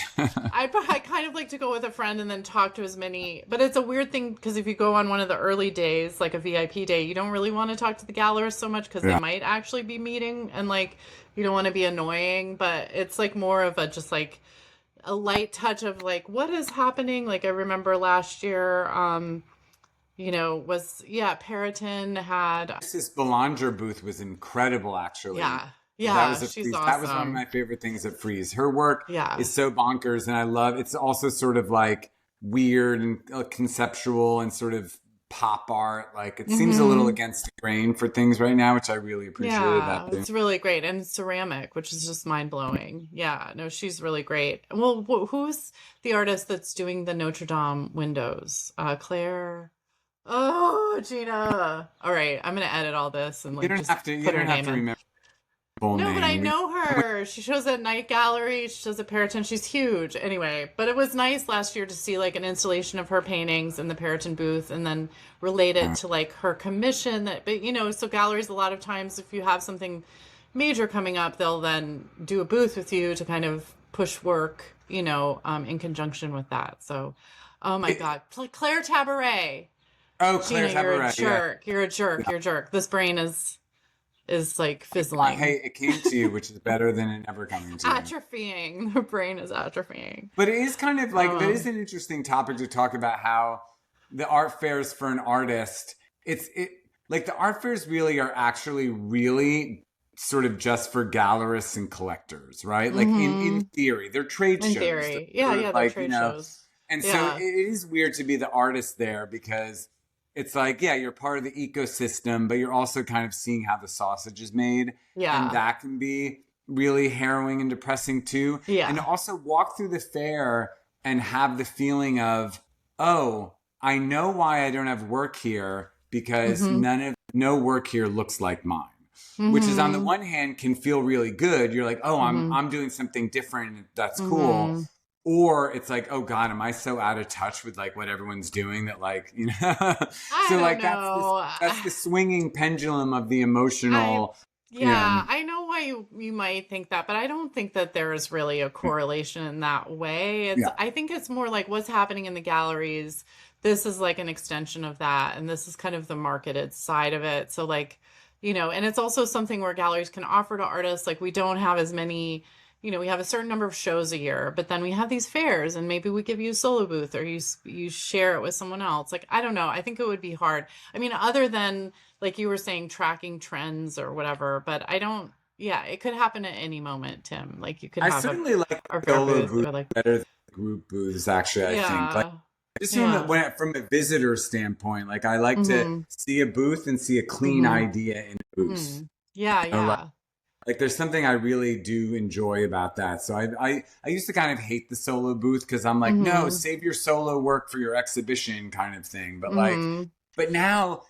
I kind of like to go with a friend and then talk to as many, but it's a weird thing because if you go on one of the early days, like a VIP day, you don't really want to talk to the gallerist so much because they Yeah. might actually be meeting and like you don't want to be annoying, but it's like more of a just like a light touch of like what is happening. Like I remember last year, you know, was yeah, Periton had This Belanger booth was incredible, actually. yeah, That yeah, was a she's Frieze. That was one of awesome. my favorite things at Frieze. Her work Yeah. is so bonkers, and I love. It's also sort of like weird and conceptual and sort of pop art. Like it seems a little Mm-hmm. against the grain for things right now, which I really appreciated that Yeah, too. it's really great. And ceramic, which is just mind blowing. Yeah, no, she's really great. Well, who's the artist that's doing the Notre Dame windows? Claire. Oh, Gina. All right, I'm gonna edit all this and You like don't just have to. You put her don't have name to in. remember the full No, but I name. know her. She shows at Night Gallery. She shows at Periton. She's huge. Anyway, but it was nice last year to see like an installation of her paintings in the Periton booth and then relate it to like her commission that, but you know, so galleries a lot of times if you have something major coming up, they'll then do a booth with you to kind of push work, you know, in conjunction with that. So, oh my God, Claire Tabaret. Oh, Gina, Claire you're a Tabaret. Yeah. jerk. You're a jerk. Yeah. You're a jerk. This brain is like Hey, fizzling. it came to you, which is better than it never coming to you. Atrophying. The brain is atrophying. But it is kind of like that is Um, an interesting topic to talk about how the art fairs for an artist. It like the art fairs really are actually really sort of just for gallerists and collectors, right? Like in hmm theory, they're trade In shows. theory. They're Yeah, sort of yeah, they're like, trade shows. and so it Yeah. is weird to be the artist there because it's like, yeah, you're part of the ecosystem, but you're also kind of seeing how the sausage is made. And Yeah. that can be really harrowing and depressing too. And to Yeah. also walk through the fair and have the feeling of, oh, I know why I don't have work here because hmm no work here looks like mine. Which is on the hmm one hand can feel really good. You're like, oh, hmm I'm doing something different. That's cool. hmm Or it's like, oh God, am I so out of touch with like what everyone's doing that like, I so don't like know. that's the swinging pendulum of the I emotional, yeah. yeah, I know why you might think that, but I don't think that there is really a correlation in that way. It's Yeah. I think it's more like what's happening in the galleries. This is like an extension of that, and this is kind of the marketed side of it. So like, you know, and it's also something where galleries can offer to artists. Like we don't have as many, you know, we have a certain number of shows a year, but then we have these fairs, and maybe we give you a solo booth, or you share it with someone else. Like I don't know. I think it would be hard. I mean, other than like you were saying tracking trends or whatever, but I don't yeah, it could happen at any moment, Tim. Like you could I have certainly like a the fair solo booth booth or like better than the group booths, actually, I think. Like yeah. just Yeah. from a visitor standpoint, like I like to Mhm. see a booth and see a clean Mhm. idea in a booth. Mhm. Yeah, yeah. Like there's something I really do enjoy about that. So I used to kind of hate the solo booth because I'm like, no, Mhm. save your solo work for your exhibition kind of thing. But like, Mhm. but now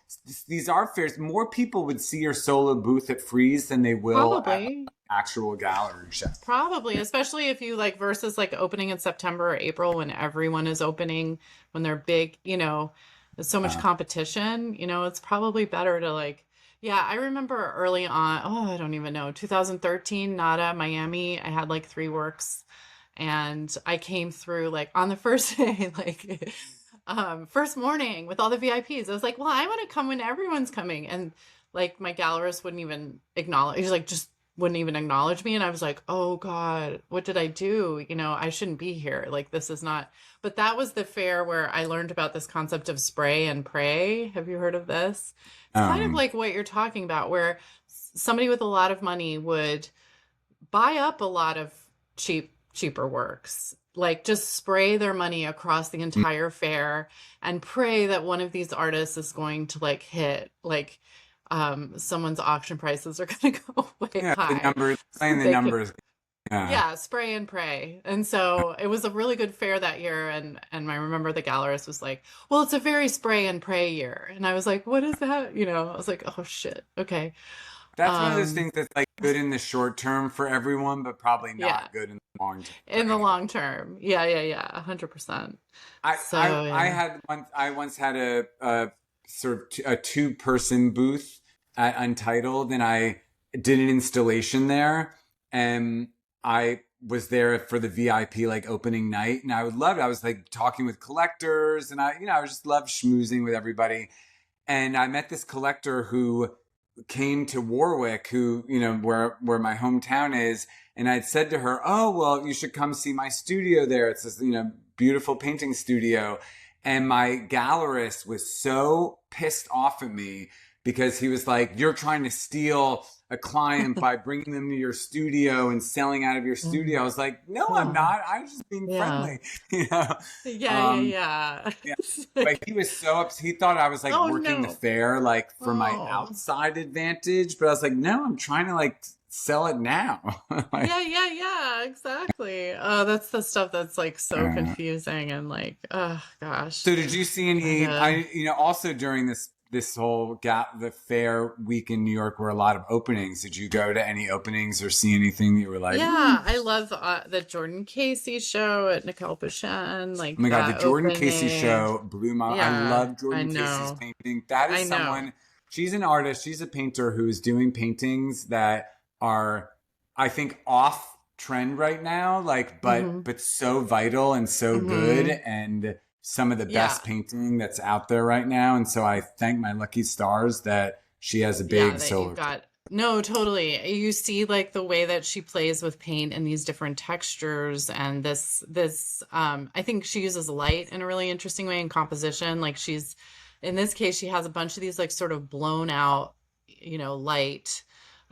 these art fairs, more people would see your solo booth at Frieze than they will at like, Probably. actual gallery show. Probably, especially if you like versus like opening in September or April when everyone is opening, when they're big, you know, there's so much Uh, competition, you know, it's probably better to like, yeah, I remember early on, oh, I don't even know, 2013, Nada, Miami, I had like three works and I came through like on the first day, like, first morning with all the VIPs. I was like, well, I want to come when everyone's coming. And like my gallerist wouldn't even acknowledge, he's like, just wouldn't even acknowledge me. And I was like, oh God, what did I do? You know, I shouldn't be here. Like, this is not, but that was the fair where I learned about this concept of spray and pray. Have you heard of this? It's kind of um, like what you're talking about, where somebody with a lot of money would buy up a lot of cheaper works, like just spray their money across the entire fair and pray that one of these artists is going to like hit like someone's auction prices are going to go way yeah, the high numbers, so playing the they can numbers. Yeah. yeah, spray and pray. And so it was a really good fair that year, and I remember the gallerist was like, well, it's a very spray and pray year. And I was like, what is that? You know, I was like, oh shit, okay. That's one of those Um, things that's like good in the short term for everyone, but probably yeah, not good in the long term for in the anyone. long term. Yeah, yeah, yeah, 100%. I I So, I yeah. had once I once had a sort of a 2-person booth at Untitled, and I did an installation there, and I was there for the VIP like opening night, and I would love it. I was like talking with collectors, and I just love schmoozing with everybody. And I met this collector who came to Warwick, who where my hometown is, and I'd said to her, "Oh, well, you should come see my studio there. It's this beautiful painting studio." And my gallerist was so pissed off at me because he was like, "You're trying to steal a client by bringing them to your studio and selling out of your studio." Mm. I was like, "No, I'm Oh, not. I'm just being yeah. friendly." you know. Yeah, yeah, Um, yeah. yeah, It's but like, he was so upset. He thought I was like oh working the no. fair like for my Oh. outside advantage, but I was like, no, I'm trying to like sell it now. like, Yeah, yeah, yeah, exactly. Oh, that's the stuff that's like so uh, confusing and like, oh gosh. so did you see But any? Also during this whole gap, the fair week in New York were a lot of openings. Did you go to any openings or see anything that you were like, yeah, I love the Jordan Casey show at Nicole Bouchen, oh like my God, the that Jordan Casey opening. show blew my. I Yeah, love I Jordan Casey's know. painting. That is I know. someone. She's an artist. She's a painter who is doing paintings that are, I think, off trend right now. Like, Hmm. but so vital and so good, Hmm. and some of the Yeah. best painting that's out there right now. And so I thank my lucky stars that she has a Yeah, big that you've solo. got. No, totally. You see like the way that she plays with paint and these different textures and this I think she uses light in a really interesting way in composition. Like she's in this case she has a bunch of these like sort of blown out, light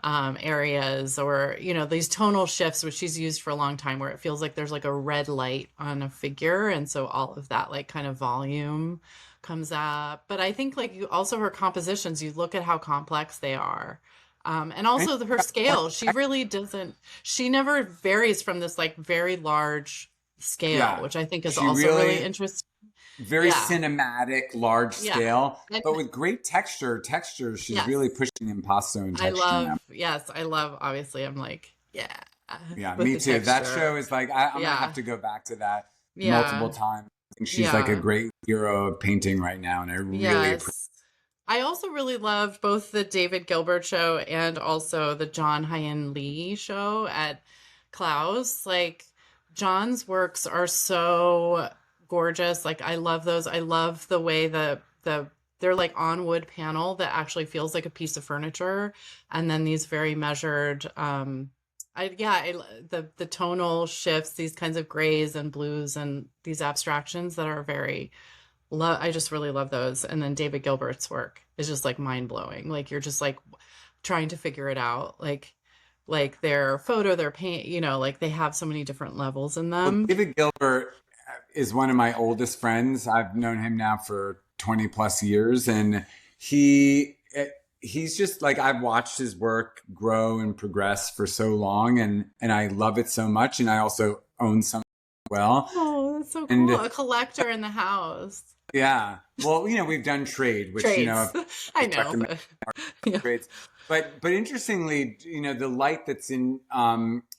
areas or these tonal shifts which she's used for a long time where it feels like there's like a red light on a figure and so all of that like kind of volume comes up. But I think like you also her compositions, you look at how complex they are. And And also her scale, she really doesn't, she never varies from this like very large scale, yeah, which I think is she also really really interesting. very Yeah. cinematic, large Yeah. scale, And but with great textures. She's really yes, pushing impasto and I texture love, now. yes, I love, obviously, I'm like, yeah, Yeah, with me the too. That texture. show is like I'm gonna have Yeah. to go back to that multiple Yeah. times. I think she's like a Yeah. great hero of painting right now, and I really appreciate. Yes. I also really loved both the David Gilbert show and also the John Hyen Lee show at Klaus. Like John's works are so gorgeous. Like I love those. I love the way the they're like on wood panel that actually feels like a piece of furniture and then these very measured the tonal shifts, these kinds of grays and blues and these abstractions that are very I just really love those. And then David Gilbert's work is just like mind blowing. Like you're just like trying to figure it out. Like their photo, their paint, like they have so many different levels in Well, them. David Gilbert is one of my oldest friends. I've known him now for 20 plus years, and he he's just like I've watched his work grow and progress for so long, and I love it so much. And I also own some as well, Oh, that's so cool. and A collector in the house. yeah. Well, we've done trade, which Trades. I know, recommend but yeah. trades. But interestingly, the light that's in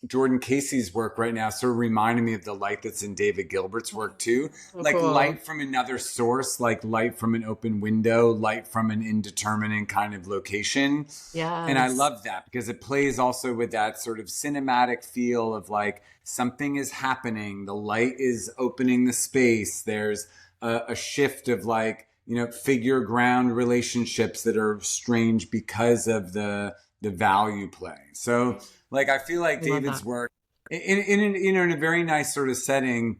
Jordan Casey's work right now sort of reminded me of the light that's in David Gilbert's work too. So Like cool. light from another source, like light from an open window, light from an indeterminate kind of location. And I Yes. love that because it plays also with that sort of cinematic feel of like something is happening, the light is opening the space. There's a shift of like figure ground relationships that are strange because of the value play. So like I feel like I love David's that. work in a very nice sort of setting.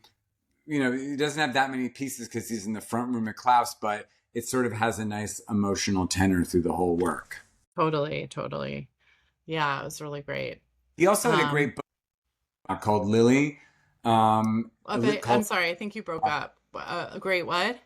He doesn't have that many pieces because he's in the front room at Klaus, but it sort of has a nice emotional tenor through the whole work. Totally, totally. Yeah, it was really great. He also had a Um, great book called Lily. okay, I'm Called sorry, I think you broke up. A great what?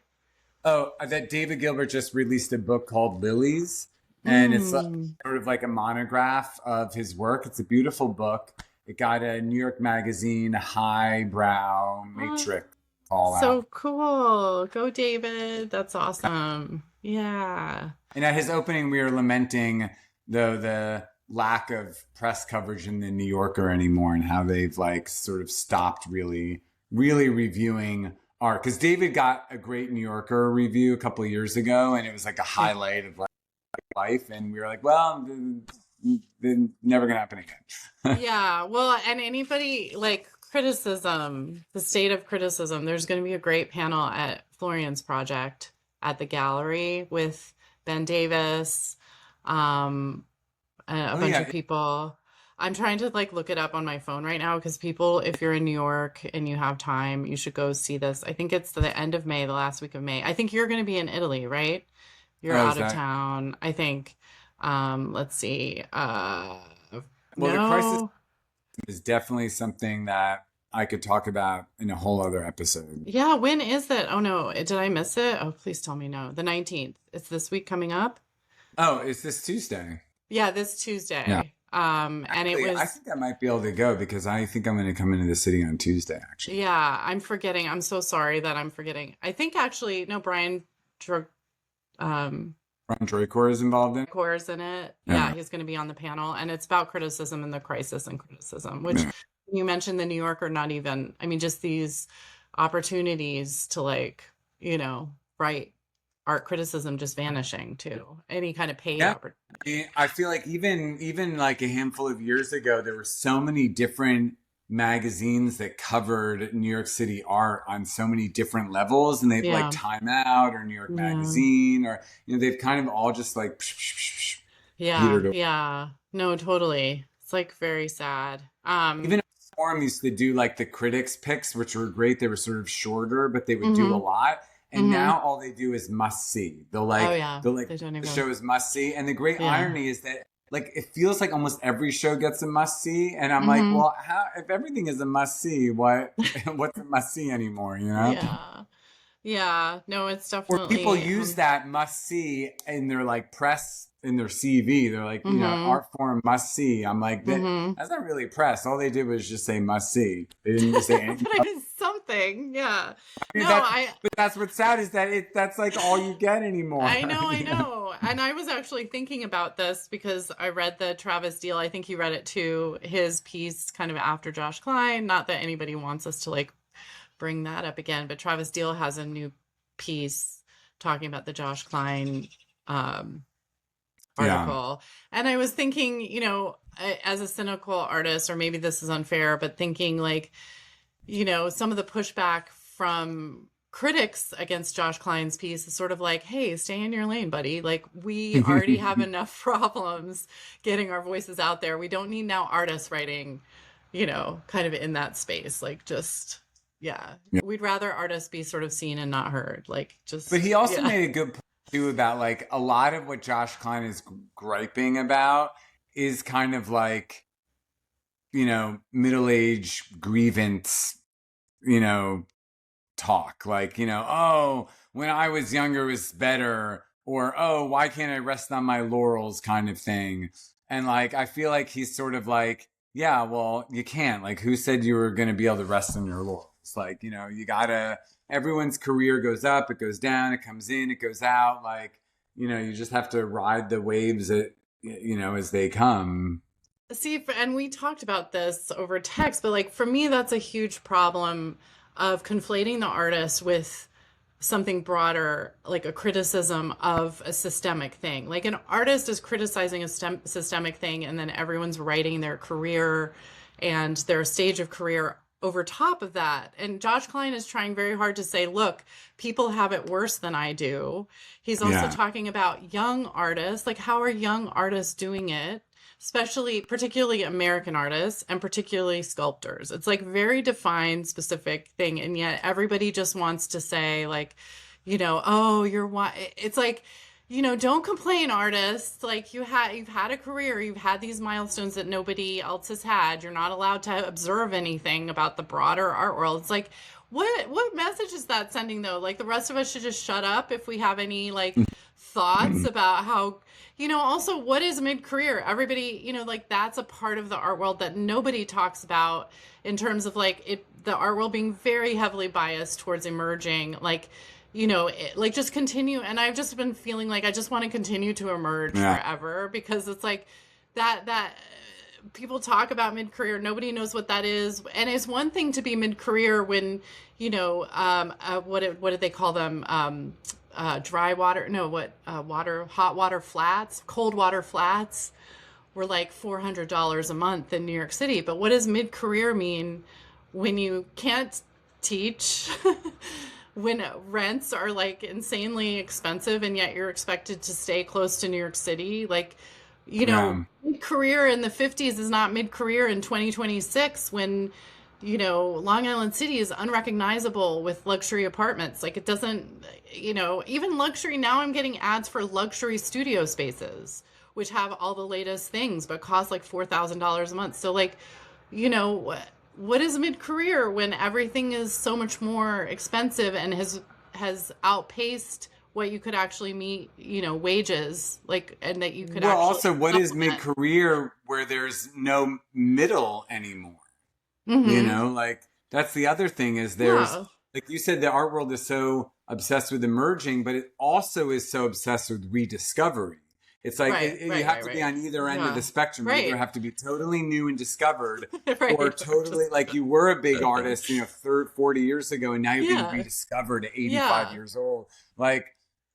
that David Gilbert just released a book called Lilies, and it's Mm. sort of like a monograph of his work. It's a beautiful book. It got a New York Magazine highbrow Oh, matrix all so out. cool. Go, David. That's awesome. Yeah. And at his opening, we were lamenting the lack of press coverage in the New Yorker anymore, and how they've like sort of stopped really reviewing art. Because David got a great New Yorker review a couple of years ago, and it was like a highlight of like life, and we were like, well, never gonna happen again. Yeah, well, and anybody like criticism, the state of criticism, there's going to be a great panel at Florian's project at the gallery with Ben Davis, a bunch of people. I'm trying to like look it up on my phone right now because people, if you're in New York and you have time, you should go see this. I think it's the end of May, the last week of May. I think you're going to be in Italy, right? You're out of town, I think. Let's see. Well, the no. crisis is definitely something that I could talk about in a whole other episode. Yeah, when is that? Oh no, did I miss it? Oh, please tell me no. The 19th. It's this week coming up. Oh, it's this Tuesday. Yeah, this Tuesday. Yeah. And actually, it was. I think I might be able to go because I think I'm going to come into the city on Tuesday. Actually. Yeah, I'm forgetting. I'm so sorry that I'm forgetting. I think actually, no, Brian Droycor is involved in it? Droycor is in it. Yeah, he's going to be on the panel, and it's about criticism and the crisis in criticism, which you mentioned the New Yorker, not even, I mean, just these opportunities to like, write art criticism just vanishing too. Any kind of paid opportunity. I feel like even like a handful of years ago, there were so many different magazines that covered New York City art on so many different levels, and they've like Time Out or New York Magazine, or they've kind of all just like no, totally. It's like very sad. Even Forum used to do like the critics picks, which were great. They were sort of shorter, but they would do a lot. And now all they do is must see. They'll like the show is must see, and the great irony is that like it feels like almost every show gets a must see, and I'm like, well, how if everything is a must see, what's a must see anymore? Yeah, no, it's definitely. Or people use that must see in their like press, in their CV. They're like, art form must see. I'm like, that's not really press. All they did was just say must see. They didn't just say anything. But it's something, yeah. But that's what's sad is that that's like all you get anymore. I know. And I was actually thinking about this because I read the Travis Deal. I think you read it too. His piece kind of after Josh Klein. Not that anybody wants us to like bring that up again, but Travis Deal has a new piece talking about the Josh Klein article. And I was thinking, as a cynical artist, or maybe this is unfair, but thinking like, some of the pushback from critics against Josh Klein's piece is sort of like, hey, stay in your lane, buddy. Like we already have enough problems getting our voices out there. We don't need now artists writing, kind of in that space. Like just we'd rather artists be sort of seen and not heard. Like just. But he also made a good point too about like a lot of what Josh Klein is griping about is kind of like, middle-aged grievance, talk. Like, oh, when I was younger it was better, or oh, why can't I rest on my laurels kind of thing. And like I feel like he's sort of like, yeah, well, you can't. Like, who said you were going to be able to rest on your laurels? Like, you gotta, everyone's career goes up, it goes down, it comes in, it goes out. Like, you just have to ride the waves as they come. See, and we talked about this over text, but like for me, that's a huge problem of conflating the artist with something broader, like a criticism of a systemic thing. Like an artist is criticizing a systemic thing, and then everyone's writing their career and their stage of career over top of that. And Josh Klein is trying very hard to say, look, people have it worse than I do. He's also talking about young artists, like how are young artists doing it? Particularly American artists and particularly sculptors. It's like very defined, specific thing. And yet everybody just wants to say like, oh, it's like, don't complain, artists. Like you've had a career, you've had these milestones that nobody else has had. You're not allowed to observe anything about the broader art world. It's like, what message is that sending though? Like the rest of us should just shut up if we have any like thoughts about how, also what is mid-career? Everybody, like that's a part of the art world that nobody talks about in terms of like the art world being very heavily biased towards emerging. Like, like just continue. And I've just been feeling like I just want to continue to emerge Yeah. forever, because it's like that people talk about mid-career, nobody knows what that is. And it's one thing to be mid-career when, what did they call them? Dry water, no, hot water flats, cold water flats were like $400 a month in New York City. But what does mid-career mean when you can't teach, when rents are like insanely expensive, and yet you're expected to stay close to New York City? Like, Yeah. mid-career in the 50s is not mid-career in 2026, when, Long Island City is unrecognizable with luxury apartments. Like, it doesn't, even luxury. Now I'm getting ads for luxury studio spaces, which have all the latest things, but cost like $4,000 a month. So like, what is mid-career when everything is so much more expensive and has outpaced what you could actually meet, wages, like, and that you could Well, actually also, what is supplement. mid-career where there's no middle anymore? Mm-hmm. Like that's the other thing is there's, Yeah. like you said, the art world is so obsessed with emerging, but it also is so obsessed with rediscovery. It's like Right, you right, have right, to be right. on either end of the Yeah. spectrum. You either Right. have to be totally new and discovered, or Right. Or totally just like you were a big artist, 40 years ago, and now you're being yeah. rediscovered at 85 Yeah. years old. Like,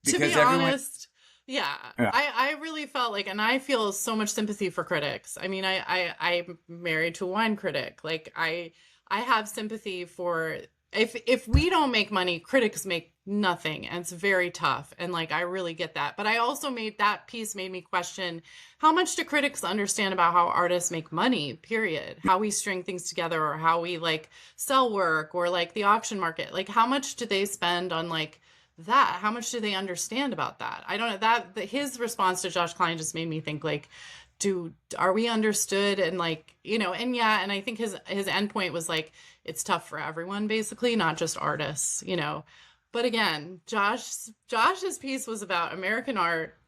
To be because everyone, honest, yeah, yeah, I really felt like, and I feel so much sympathy for critics. I mean, I'm married to a wine critic. Like, I have sympathy for, if we don't make money, critics make nothing, and it's very tough. And like, I really get that. But I also made me question, how much do critics understand about how artists make money, period? How we string things together, or how we like sell work, or like the auction market. Like, how much do they spend on like that? How much do they understand about that? I don't know. His response to Josh Klein just made me think like, are we understood? And like, and yeah, and I think his endpoint was like, it's tough for everyone, basically, not just artists. But again, Josh's piece was about American art,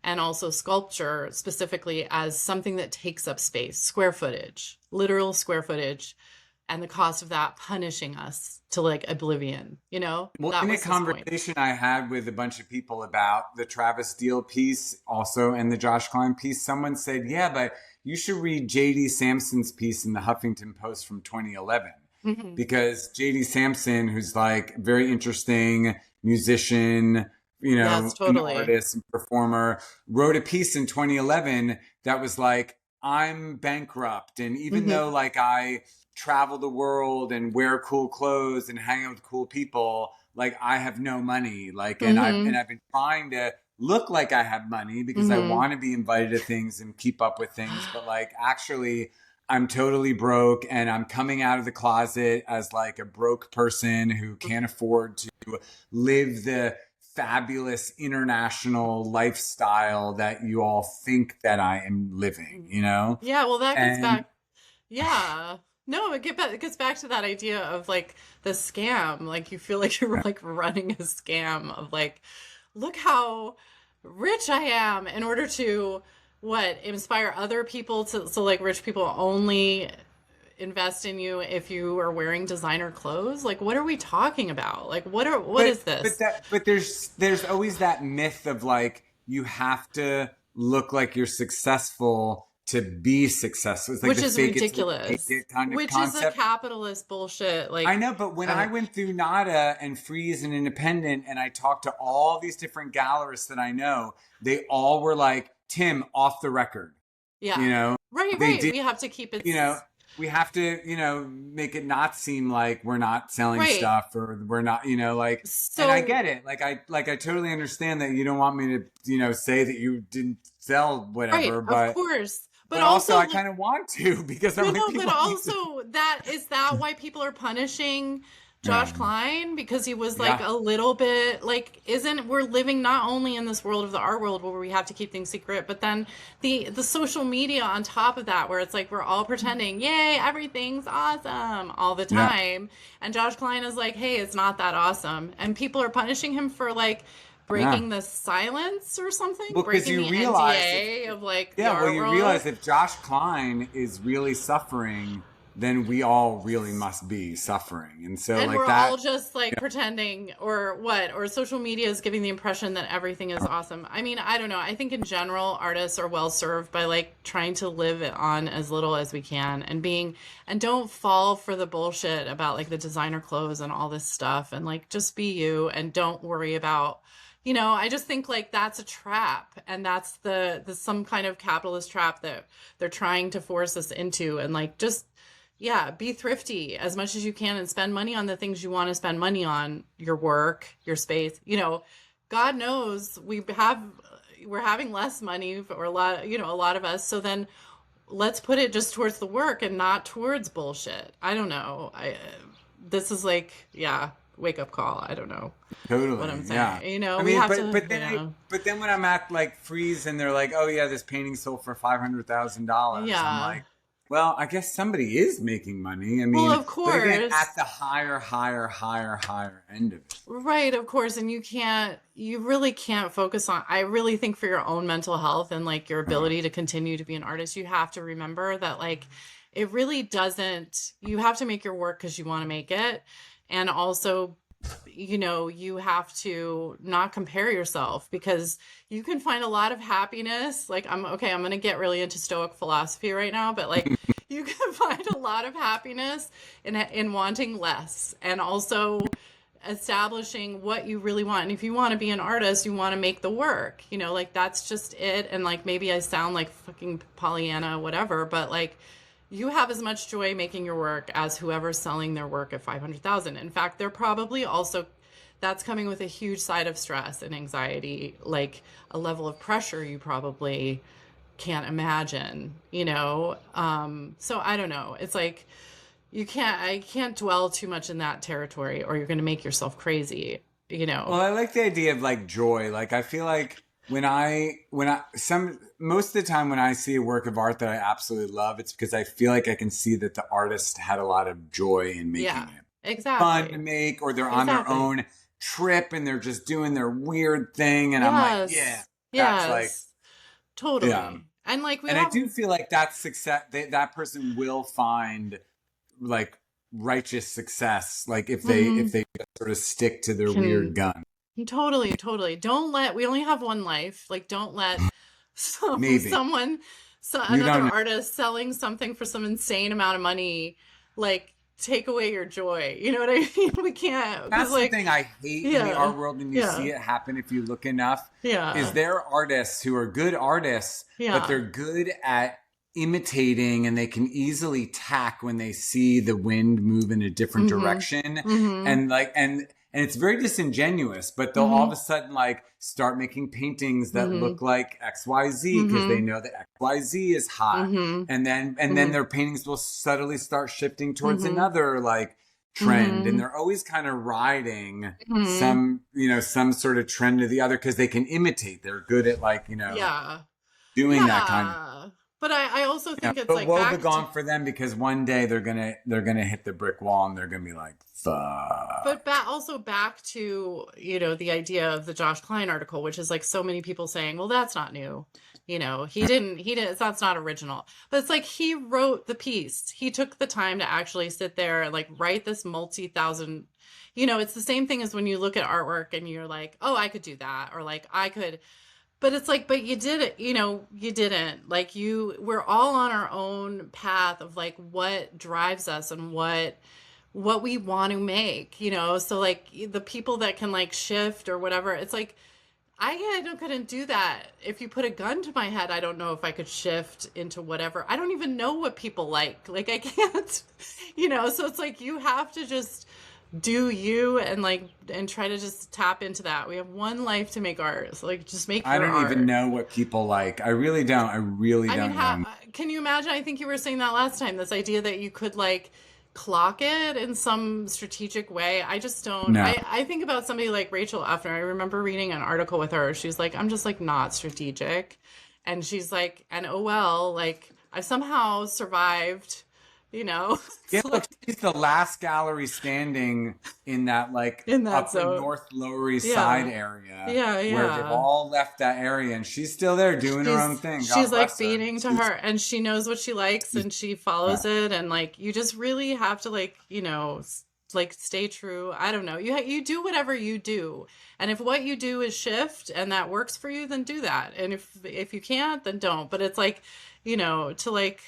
and also sculpture specifically, as something that takes up space, square footage, literal square footage, and the cost of that punishing us to like oblivion. well, That in a was his point. conversation I had with a bunch of people about the Travis Steele piece also and the Josh Klein piece, someone said, yeah, but you should read J.D. Sampson's piece in the Huffington Post from 2011. Hmm. Because J.D. Sampson, who's like very interesting musician, Yes, an totally. artist and performer, wrote a piece in 2011 that was like, I'm bankrupt. And even though Hmm. like I travel the world and wear cool clothes and hang out with cool people, like I have no money. Like, Hmm. I've been trying to look like I have money because I Hmm. want to be invited to things and keep up with things. But like, actually, I'm totally broke and I'm coming out of the closet as like a broke person who can't afford to live the fabulous international lifestyle that you all think that I am living, Yeah, well, that gets And back. Yeah. No, it gets back to that idea of like the scam. Like, you feel like you're like running a scam of like, look how rich I am, in order to what, inspire other people to, so like rich people only invest in you if you are wearing designer clothes. Like, what are we talking about? Like, what is this? but there's always that myth of like you have to look like you're successful to be successful. It's like Which the is fake it till you make ridiculous. it kind of Which is a concept. capitalist bullshit. I Like, know, but when I uh, went through Nada and Frieze and Independent and I talked to all these different gallerists that I know, they all were like, Tim, off the record. You yeah. know, Right, they right. did, We have to keep it you know, we have to, make it not seem like we're not selling right. stuff or we're not, like, and I So, get it. I totally understand that you don't want me to, say that you didn't sell right, whatever, of but, course. But but also also, I kind of want to because I'm like, but people need to, also, that why people are punishing yeah, Josh Klein? Because he was like yeah, a little bit like, isn't, we're living not only in this world of the art world where we have to keep things secret, but then the social media on top of that, where it's like we're all pretending, yay, everything's awesome all the yeah, time. And Josh Klein is like, hey, it's not that awesome. And people are punishing him for like yeah. breaking the silence or something, Well, because breaking you the realize if, NDA of like the yeah, well, art you world. realize if Josh Klein is really suffering then we all really must be suffering. And so And like we're that, all just like pretending, or what, or social media is giving the impression that everything is awesome. I mean, I don't know. I think in general, artists are well served by like trying to live it on as little as we can, and don't fall for the bullshit about like the designer clothes and all this stuff, and like just be you and don't worry about, I just think like that's a trap, and that's the some kind of capitalist trap that they're trying to force us into, and like just, yeah, be thrifty as much as you can and spend money on the things you want to spend money on, your work, your space. God knows we're having less money, or a lot of us. So then let's put it just towards the work and not towards bullshit. I don't know. This is like, yeah, wake up call. I don't know totally, what I'm yeah. saying. I We mean, have but to, but then but then when I'm at like Frieze and they're like, oh yeah, this painting sold for $500,000, I'm yeah. like, well, I guess somebody is making money. I Well, mean, of but again, course. at the higher end of it. Right, of course. And you really can't focus on, I really think for your own mental health and like your Uh, ability to continue to be an artist, you have to remember that like it really doesn't, you have to make your work because you want to make it. And also, you have to not compare yourself, because you can find a lot of happiness. Like, I'm going to get really into stoic philosophy right now, but like you can find a lot of happiness in wanting less, and also establishing what you really want. And if you want to be an artist, you want to make the work, like that's just it. And like maybe I sound like fucking Pollyanna, whatever, but like you have as much joy making your work as whoever's selling their work at 500,000. In fact, they're probably also, that's coming with a huge side of stress and anxiety, like a level of pressure you probably can't imagine, so I don't know. It's like I can't dwell too much in that territory, or you're going to make yourself crazy, Well, I like the idea of like joy. Like I feel like most of the time when I see a work of art that I absolutely love, it's because I feel like I can see that the artist had a lot of joy in making Yeah, it. Fun to exactly. make, or they're on their Exactly. own trip and they're just doing their weird thing. And I'm like, yeah, Yes. that's like, Yes. yeah. Totally. And like we And I have, do feel like that success, that person will find like righteous success. Like if mhm, they sort of stick to their weird can gun, totally, totally. We only have one life. Like, don't let maybe someone, you another don't know. artist selling something for some insane amount of money, like take away your joy. You know what I mean? We can't, because That's the like, thing I hate in the yeah, art world, and you see yeah, it happen if you look enough, is yeah, there are artists who are good artists, but yeah. they're good at imitating and they can easily tack when they see the wind move in a different Mm-hmm. direction. Mm-hmm. And it's very disingenuous, but they'll all of Mm-hmm. a sudden like start making paintings that Mm-hmm. look like XYZ because they Mm-hmm. know that XYZ is hot. Mm-hmm. And then Mm-hmm. their paintings will subtly start shifting towards Mm-hmm. another like trend, and Mm-hmm. they're always kind of riding Mm-hmm. some sort of trend or the other because they can imitate. They're good at like Yeah. doing that kind of. Yeah. But I also Yeah, think it's but like woe back to, begone for them because one day they're gonna hit the brick wall and they're gonna be like, but fuck. also back to, the idea of the Josh Klein article, which is like so many people saying, well, that's not new. That's not original. But it's like he wrote the piece. He took the time to actually sit there and like write this multi-thousand, it's the same thing as when you look at artwork and you're like, oh, I could do that. Or like I could, but it's like, but you did it, you didn't. Like we're all on our own path of like what drives us and what we want to make, so like the people that can like shift or whatever, it's like couldn't do that. If you put a gun to my head, I don't know if I could shift into whatever. I don't even know what people like I can't, so it's like you have to just do you, and try to just tap into that. We have one life to make art, so like just make I your don't even art. know what people like. I really don't. I really I mean, don't know. can you imagine? I think you were saying that last time, this idea that you could like clock it in some strategic way. I just don't. No. I think about somebody like Rachel Effner. I remember reading an article with her. She's like, I'm just like not strategic. And she's like, and oh well, like I've somehow survived you know. Yeah, It's look, like she's the last gallery standing in that like in that upper zone. North Lower East Side Yeah. area Yeah, where they've yeah. all left that area, and she's still there doing her own thing. God She's like bless her. feeding to her, and she knows what she likes She's and she yeah. follows it, and like you just really have to like, like stay true. I don't know. You do whatever you do. And if what you do is shift and that works for you, then do that. And if you can't, then don't. But it's like, to like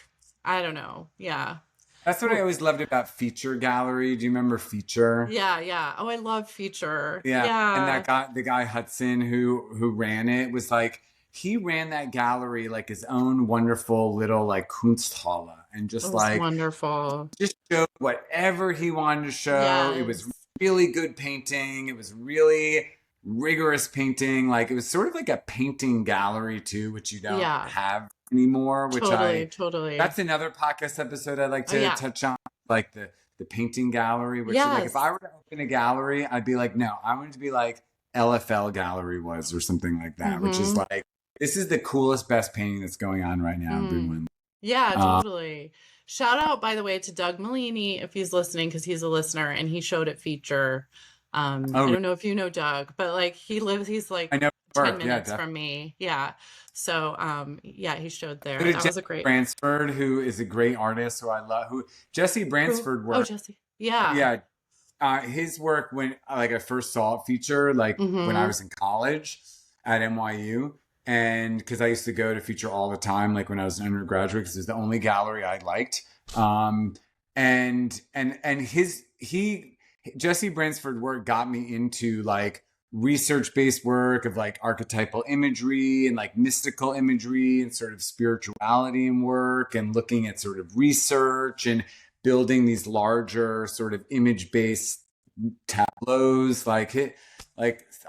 I don't know. Yeah. That's what I Well, always loved about Feature Gallery. Do you remember Feature? yeah, yeah. Oh, I love Feature. Yeah, and that Yeah. guy, the guy Hudson who ran it, was like he ran that gallery like his own wonderful little like Kunsthalle, and It just was like wonderful. just showed whatever he wanted to show. It was Yes. really good painting. It was really rigorous painting. Like it was sort of like a painting gallery too, which you don't Yeah. have anymore. Which Totally, I totally. that's another podcast episode I'd like Oh to yeah. touch on, like the painting gallery. Which is like if I Yes. were to open a gallery, I'd be like, no, I want it to be like LFL Gallery was or something like that. Which is Mm-hmm. like this is the coolest, best painting that's going on right now, Mm. everyone. Yeah, Uh, totally. Shout out, by the way, to Doug Malini if he's listening, because he's a listener and he showed at Feature. I oh, don't know if you know Doug, but like he's I like know 10 work. Yeah, minutes from me. Yeah. So yeah, he showed go there. to That Jesse was a great Bransford, who is a great artist who I love. Who Jesse who? Bransford Oh, work? Jesse. Yeah. Yeah, his work when like I first saw it feature, like when I Mm-hmm. was in college at NYU, and because I used to go to feature all the time, like when I was an undergraduate, because it was the only gallery I liked. Um, and his he Jesse Bransford work got me into like research based work of like archetypal imagery and like mystical imagery and sort of spirituality and work and looking at sort of research and building these larger sort of image based tableaus like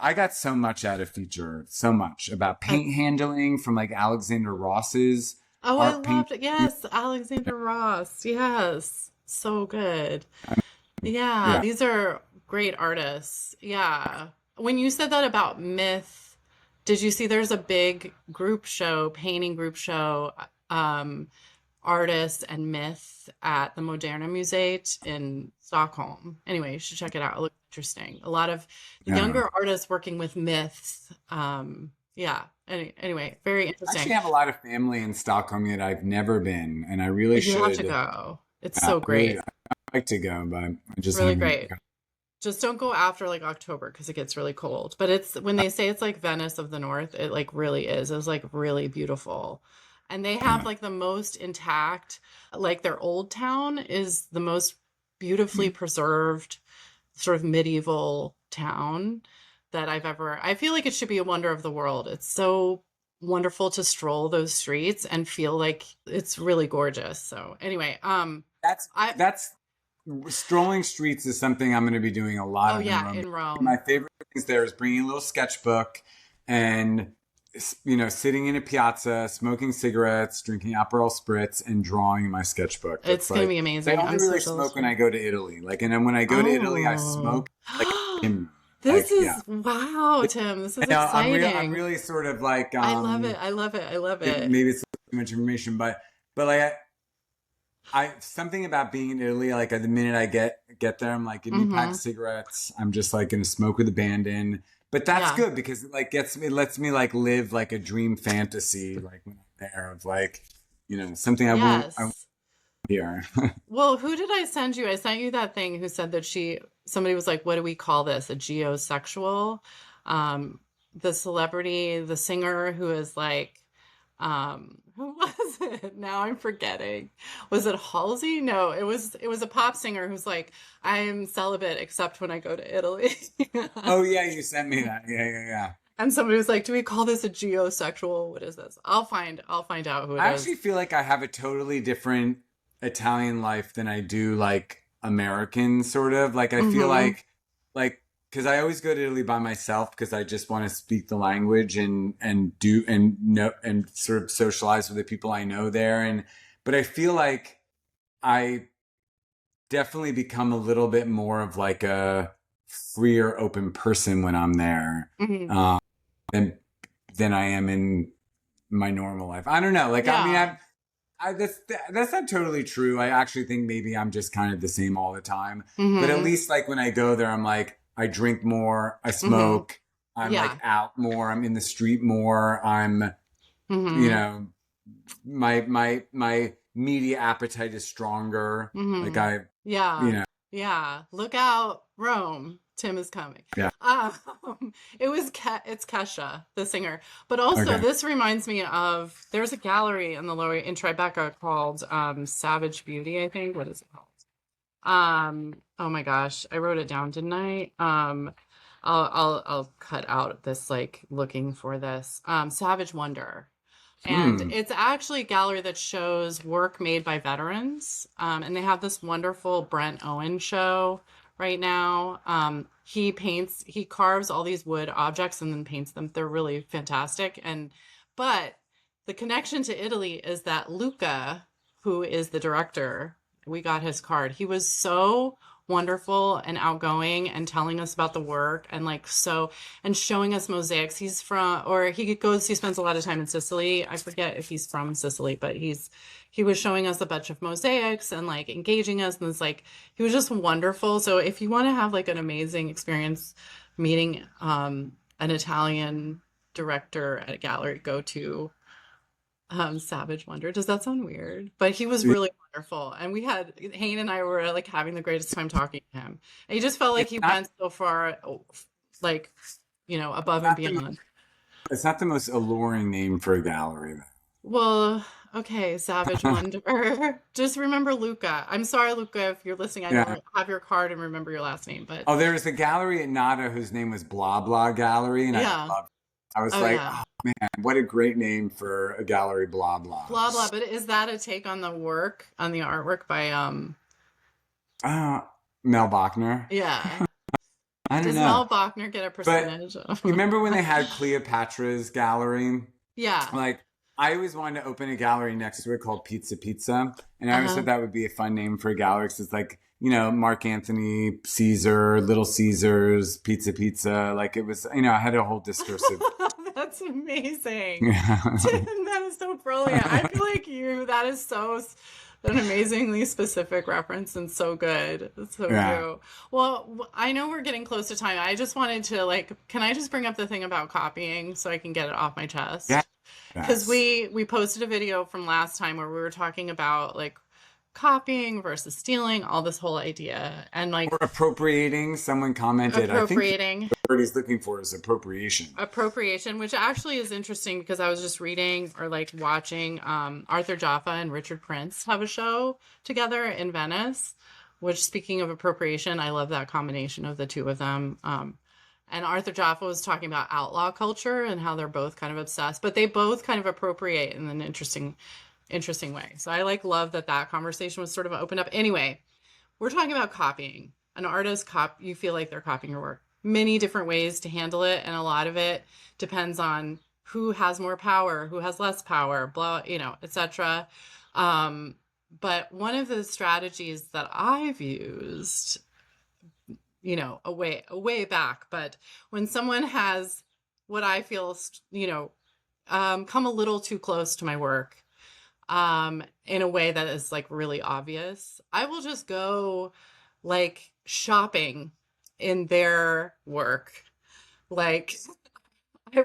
I got so much out of feature, so much about Uh, paint handling from like Alexander Ross's oh, I art painting. loved it. Yes, Alexander Ross. Yes. So good. Yeah, Yeah. these are great artists. Yeah. When you said that about myth, did you see there's a big group show, painting group show, um, artists and myth at the Moderna Museet in Stockholm? Anyway, you should check it out. It looks interesting. A lot of Yeah. younger artists working with myths. Yeah. Anyway, very I interesting. actually have a lot of family in Stockholm yet I've never been, and I really You have to should. go. It's I so really great. I'd like to go, but I just Really haven't. great. Just don't go after like October because it gets really cold. But it's when they say it's like Venice of the North, it like really is. It's like really beautiful. And they have Yeah. like the most intact, like their old town is the most beautifully preserved sort of medieval town that I feel like it should be a wonder of the world. It's so wonderful to stroll those streets and feel like it's really gorgeous. So anyway, That's I that's strolling streets is something I'm going to be doing a lot oh of in yeah, Rome. in My Rome. favorite things there is bringing a little sketchbook and sitting in a piazza, smoking cigarettes, drinking Aperol spritz, and drawing in my sketchbook. It's That's gonna like be 'cause I amazing. only I'm so really jealous smoke for when you. I go to Italy. Like, and then when I go to Italy, I Oh, smoke like a chimney. this Like, yeah. is wow, Tim. This I is know I'm exciting. really sort of like I love it. I love it. I love it. maybe it's too much information, but like I something about being in Italy, like the minute I get there, I'm like, give me a pack of Mm-hmm. cigarettes. I'm just like gonna smoke with abandon. But that's Yeah. good because it like lets me like live like a dream fantasy, like when I'm there of like, something I won't Yes. hear. Well, who did I send you? I sent you that thing who said that somebody was like, what do we call this? A geosexual? The celebrity, the singer who is like, who was it? Now I'm forgetting. Was it Halsey? No, it was a pop singer who's like, I am celibate except when I go to Italy. Oh yeah, you sent me that. Yeah. And somebody was like, do we call this a geosexual? What is this? I'll find out who it I is. actually feel like I have a totally different Italian life than I do like American sort of. Like I feel Mm-hmm. like because I always go to Italy by myself because I just want to speak the language and do and know and sort of socialize with the people I know there. And but I feel like I definitely become a little bit more of like a freer, open person when I'm there. Mm-hmm. Um, than than I am in my normal life. I don't know. Like I mean, Yeah. That's not totally true. I actually think maybe I'm just kind of the same all the time. But at Mm-hmm. least like when I go there, I'm like, I drink more, I Mm-hmm. smoke, I'm like Yeah. out more, I'm in the street more, I'm, you Mm-hmm. know, my media appetite is stronger. Like Mm-hmm. I, you Yeah. know, Yeah. Look out, Rome. Tim is coming. yeah. Um, it's Kesha, the singer. But also, Okay. this reminds me of there's a gallery in the lower in Tribeca called Savage Beauty, I think. What is it called? Oh my gosh, I wrote it down, didn't I? I'll cut out this like looking for this. Savage Wonder. And Mm. it's actually a gallery that shows work made by veterans. And they have this wonderful Brent Owen show right now. He carves all these wood objects and then paints them. They're really fantastic. But the connection to Italy is that Luca, who is the director, we got his card. He was so wonderful and outgoing and telling us about the work and showing us mosaics. He spends a lot of time in Sicily. I forget if he's from Sicily, but he was showing us a bunch of mosaics and like engaging us. And it's like, he was just wonderful. So if you want to have like an amazing experience meeting, an Italian director at a gallery, go to Savage Wonder. Does that sound weird? But he was really wonderful. And Hayne and I were like having the greatest time talking to him. And he just felt like It's he not went so far, like, above and not the beyond. it's not the most alluring name for a gallery. Well, okay, Savage Wonder. Just remember Luca. I'm sorry, Luca, if you're listening. I Yeah. don't have your card and remember your last name, but Oh, there was a gallery at Nada whose name was Blah Blah Gallery, and I yeah. loved it. I was Oh, like, yeah. oh man, what a great name for a gallery, Blah Blah. Blah, blah. But is that a take on the artwork by, Uh, Mel Bachner. yeah. I don't Does know. Mel Bachner get a But percentage? you remember when they had Cleopatra's gallery? Yeah. Like, I always wanted to open a gallery next to it called Pizza Pizza. And I always Uh-huh. thought that would be a fun name for a gallery because it's like, Mark Antony, Caesar, Little Caesars, Pizza Pizza. Like, it was, I had a whole discursive. That's amazing. Yeah. That is so brilliant. I feel like that is an amazingly specific reference and so good. It's so Yeah. true. Well, I know we're getting close to time. I just wanted to can I just bring up the thing about copying so I can get it off my chest? Yeah. Because Yes. we posted a video from last time where we were talking about copying versus stealing, all this whole idea and Or appropriating. Someone commented, I think appropriating. the word he's looking for is appropriation. Appropriation, which actually is interesting because I was just reading or watching Arthur Jaffa and Richard Prince have a show together in Venice, which, speaking of appropriation, I love that combination of the two of them. And Arthur Jaffa was talking about outlaw culture and how they're both kind of obsessed, but they both kind of appropriate in an interesting way. So I love that conversation was sort of opened up. Anyway, we're talking about copying. An artist you feel like they're copying your work. Many different ways to handle it, and a lot of it depends on who has more power, who has less power, blah, etc. But one of the strategies that I've used, a way back, but when someone has what I feel, come a little too close to my work, in a way that is really obvious, I will just go shopping in their work. I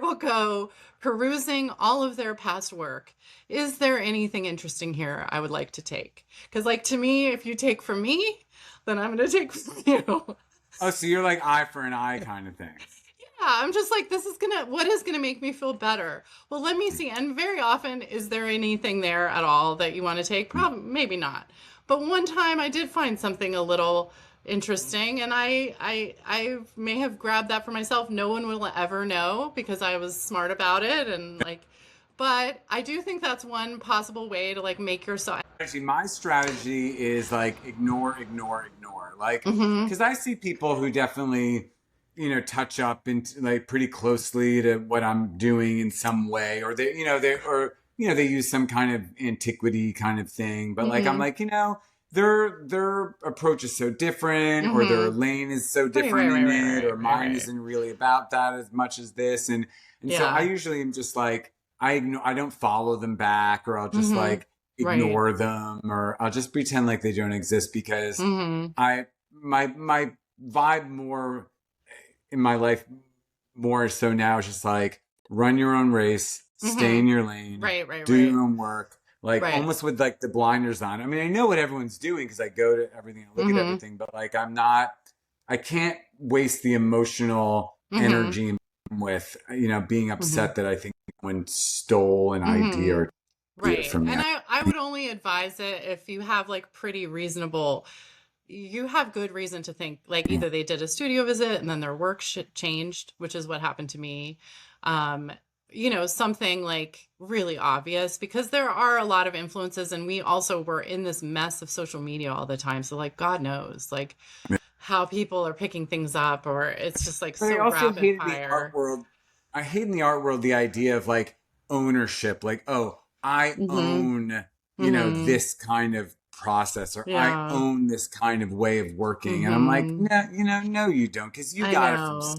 will go perusing all of their past work. Is there anything interesting here I would like to take? Because to me, if you take from me, then I'm going to take from you. Oh, so you're like eye for an eye kind of thing. Yeah, I'm just what is gonna make me feel better? Well, let me see. And very often, is there anything there at all that you want to take? Probably, maybe not. But one time I did find something a little interesting, and I may have grabbed that for myself. No one will ever know because I was smart about it, and but I do think that's one possible way to make yourself. Actually, my strategy is ignore, ignore, ignore. Mm-hmm. Because I see people who definitely, touch up into pretty closely to what I'm doing in some way, or they use some kind of antiquity kind of thing. But I'm Mm-hmm. their approach is so different, or their Mm-hmm. lane is so Right, different right, in right, it, right, or right, mine right. isn't really about that as much as this, and so I Yeah. usually am just I don't follow them back, or I'll just Mm-hmm. Right. ignore them, or I'll just pretend like they don't exist, because Mm-hmm. my vibe more in my life more so now is just like, run your own race, stay Mm-hmm. in your lane, Right, right, do your right. own work, like Right. almost with like the blinders on. I mean, I know what everyone's doing because I go to everything, I look at Mm-hmm. everything, but like I can't waste the emotional Mm-hmm. energy with, being Mm-hmm. upset that I think someone stole an idea Mm-hmm. or idea Right. from me. And I would only advise it if you have like pretty reasonable, you have good reason to think like either they did a studio visit and then their work changed, which is what happened to me. Um, something like really obvious, because there are a lot of influences, and we also were in this mess of social media all the time. So like God knows like how people are picking things up, or it's just like But I so also rapid hate in the art fire. world. I hate in the art world the idea of like ownership, like, oh, I Mm-hmm. own, Mm-hmm. this kind of process, or I Yeah. own this kind of way of working. And I'm like, Mm-hmm. no, no, you don't, because you I got it from know.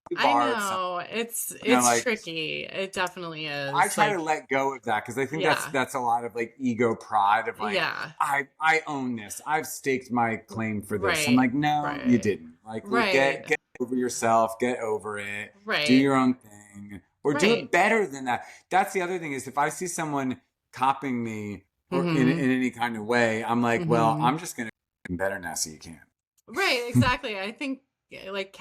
you I borrowed some, know. It's like, tricky. It definitely I is. try to Like, let go of that, because I think yeah. that's a lot of like ego pride of like, Yeah. I own this. I've staked my claim for this. I'm Right. like, no, you Right. didn't. Like, Right. get over yourself, get over it, do Right. your own thing, or do Right. it better than that. That's the other thing, is if I see someone copying me or Mm-hmm. in any kind of way, I'm like, well, Mm-hmm. I'm just gonna do better now so you can. Right, exactly. I think like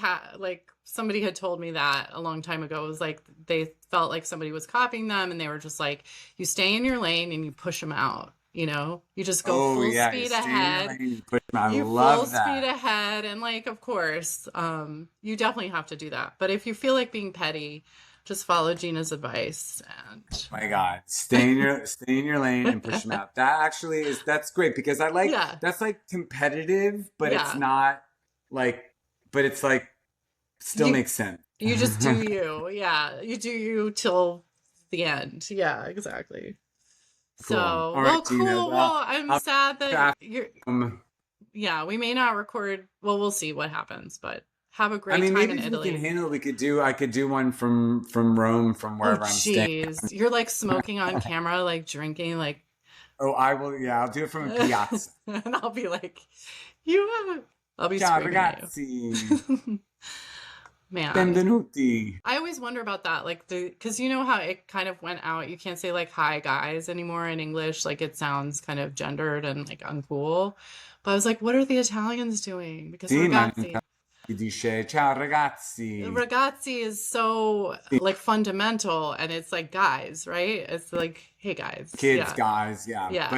somebody had told me that a long time ago. It was like they felt like somebody was copying them, and they were just like, you stay in your lane and you push them out, you just go Oh full yeah, you speed stay in your ahead. lane, you push them. I You full love speed that. ahead, and like of course, you definitely have to do that. But if you feel like being petty, just follow Gina's advice My God, stay in your lane and push them out. That actually that's great, because I like yeah. that's like competitive, but it's Yeah. not like, but it's like still You makes sense. you just do you. Yeah. You do you till the end. Yeah, exactly. Cool. So, All right, well, Gina. cool. Well, Well, I'm I'll sad that chat. you're, Um, yeah, we may not record. Well, we'll see what happens, but have a I great mean, time maybe in if we can Italy. handle it, I could do one from Rome, from Oh, wherever I'm staying. geez. You're like smoking on camera, like drinking, like, Oh, I will. Yeah, I'll do it from a and piazza. I'll be like, you have, I'll be Ciao, screaming at ragazzi. you. Man, Benvenuti. I always wonder about that. Like, because you know how it kind of went out. You can't say like hi guys anymore in English. Like, it sounds kind of gendered and like uncool. But I was like, what are the Italians doing? Because Sì, ma ragazzi. si dice ciao ragazzi. Ragazzi is so Sì. like fundamental, and it's like guys, right? It's like, hey guys. Kids, Yeah. guys, yeah. Yeah.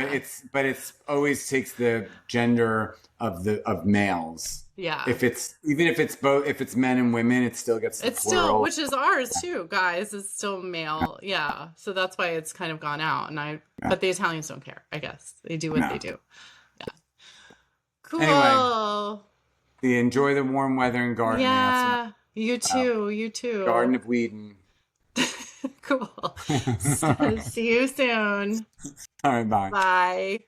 But it's always takes the gender of males. Yeah. If it's, even if it's both, if it's men and women, it still gets the It's still, plural. which is ours too. Guys is still male. Yeah. So that's why it's kind of gone out. Yeah, But the Italians don't care, I guess. They do what they no. do. Yeah. Anyway, Cool. enjoy the warm weather and gardening. That's what Yeah. You I'm about. too. You Garden too. of Whedon. Cool. See you soon. All right, bye. Bye.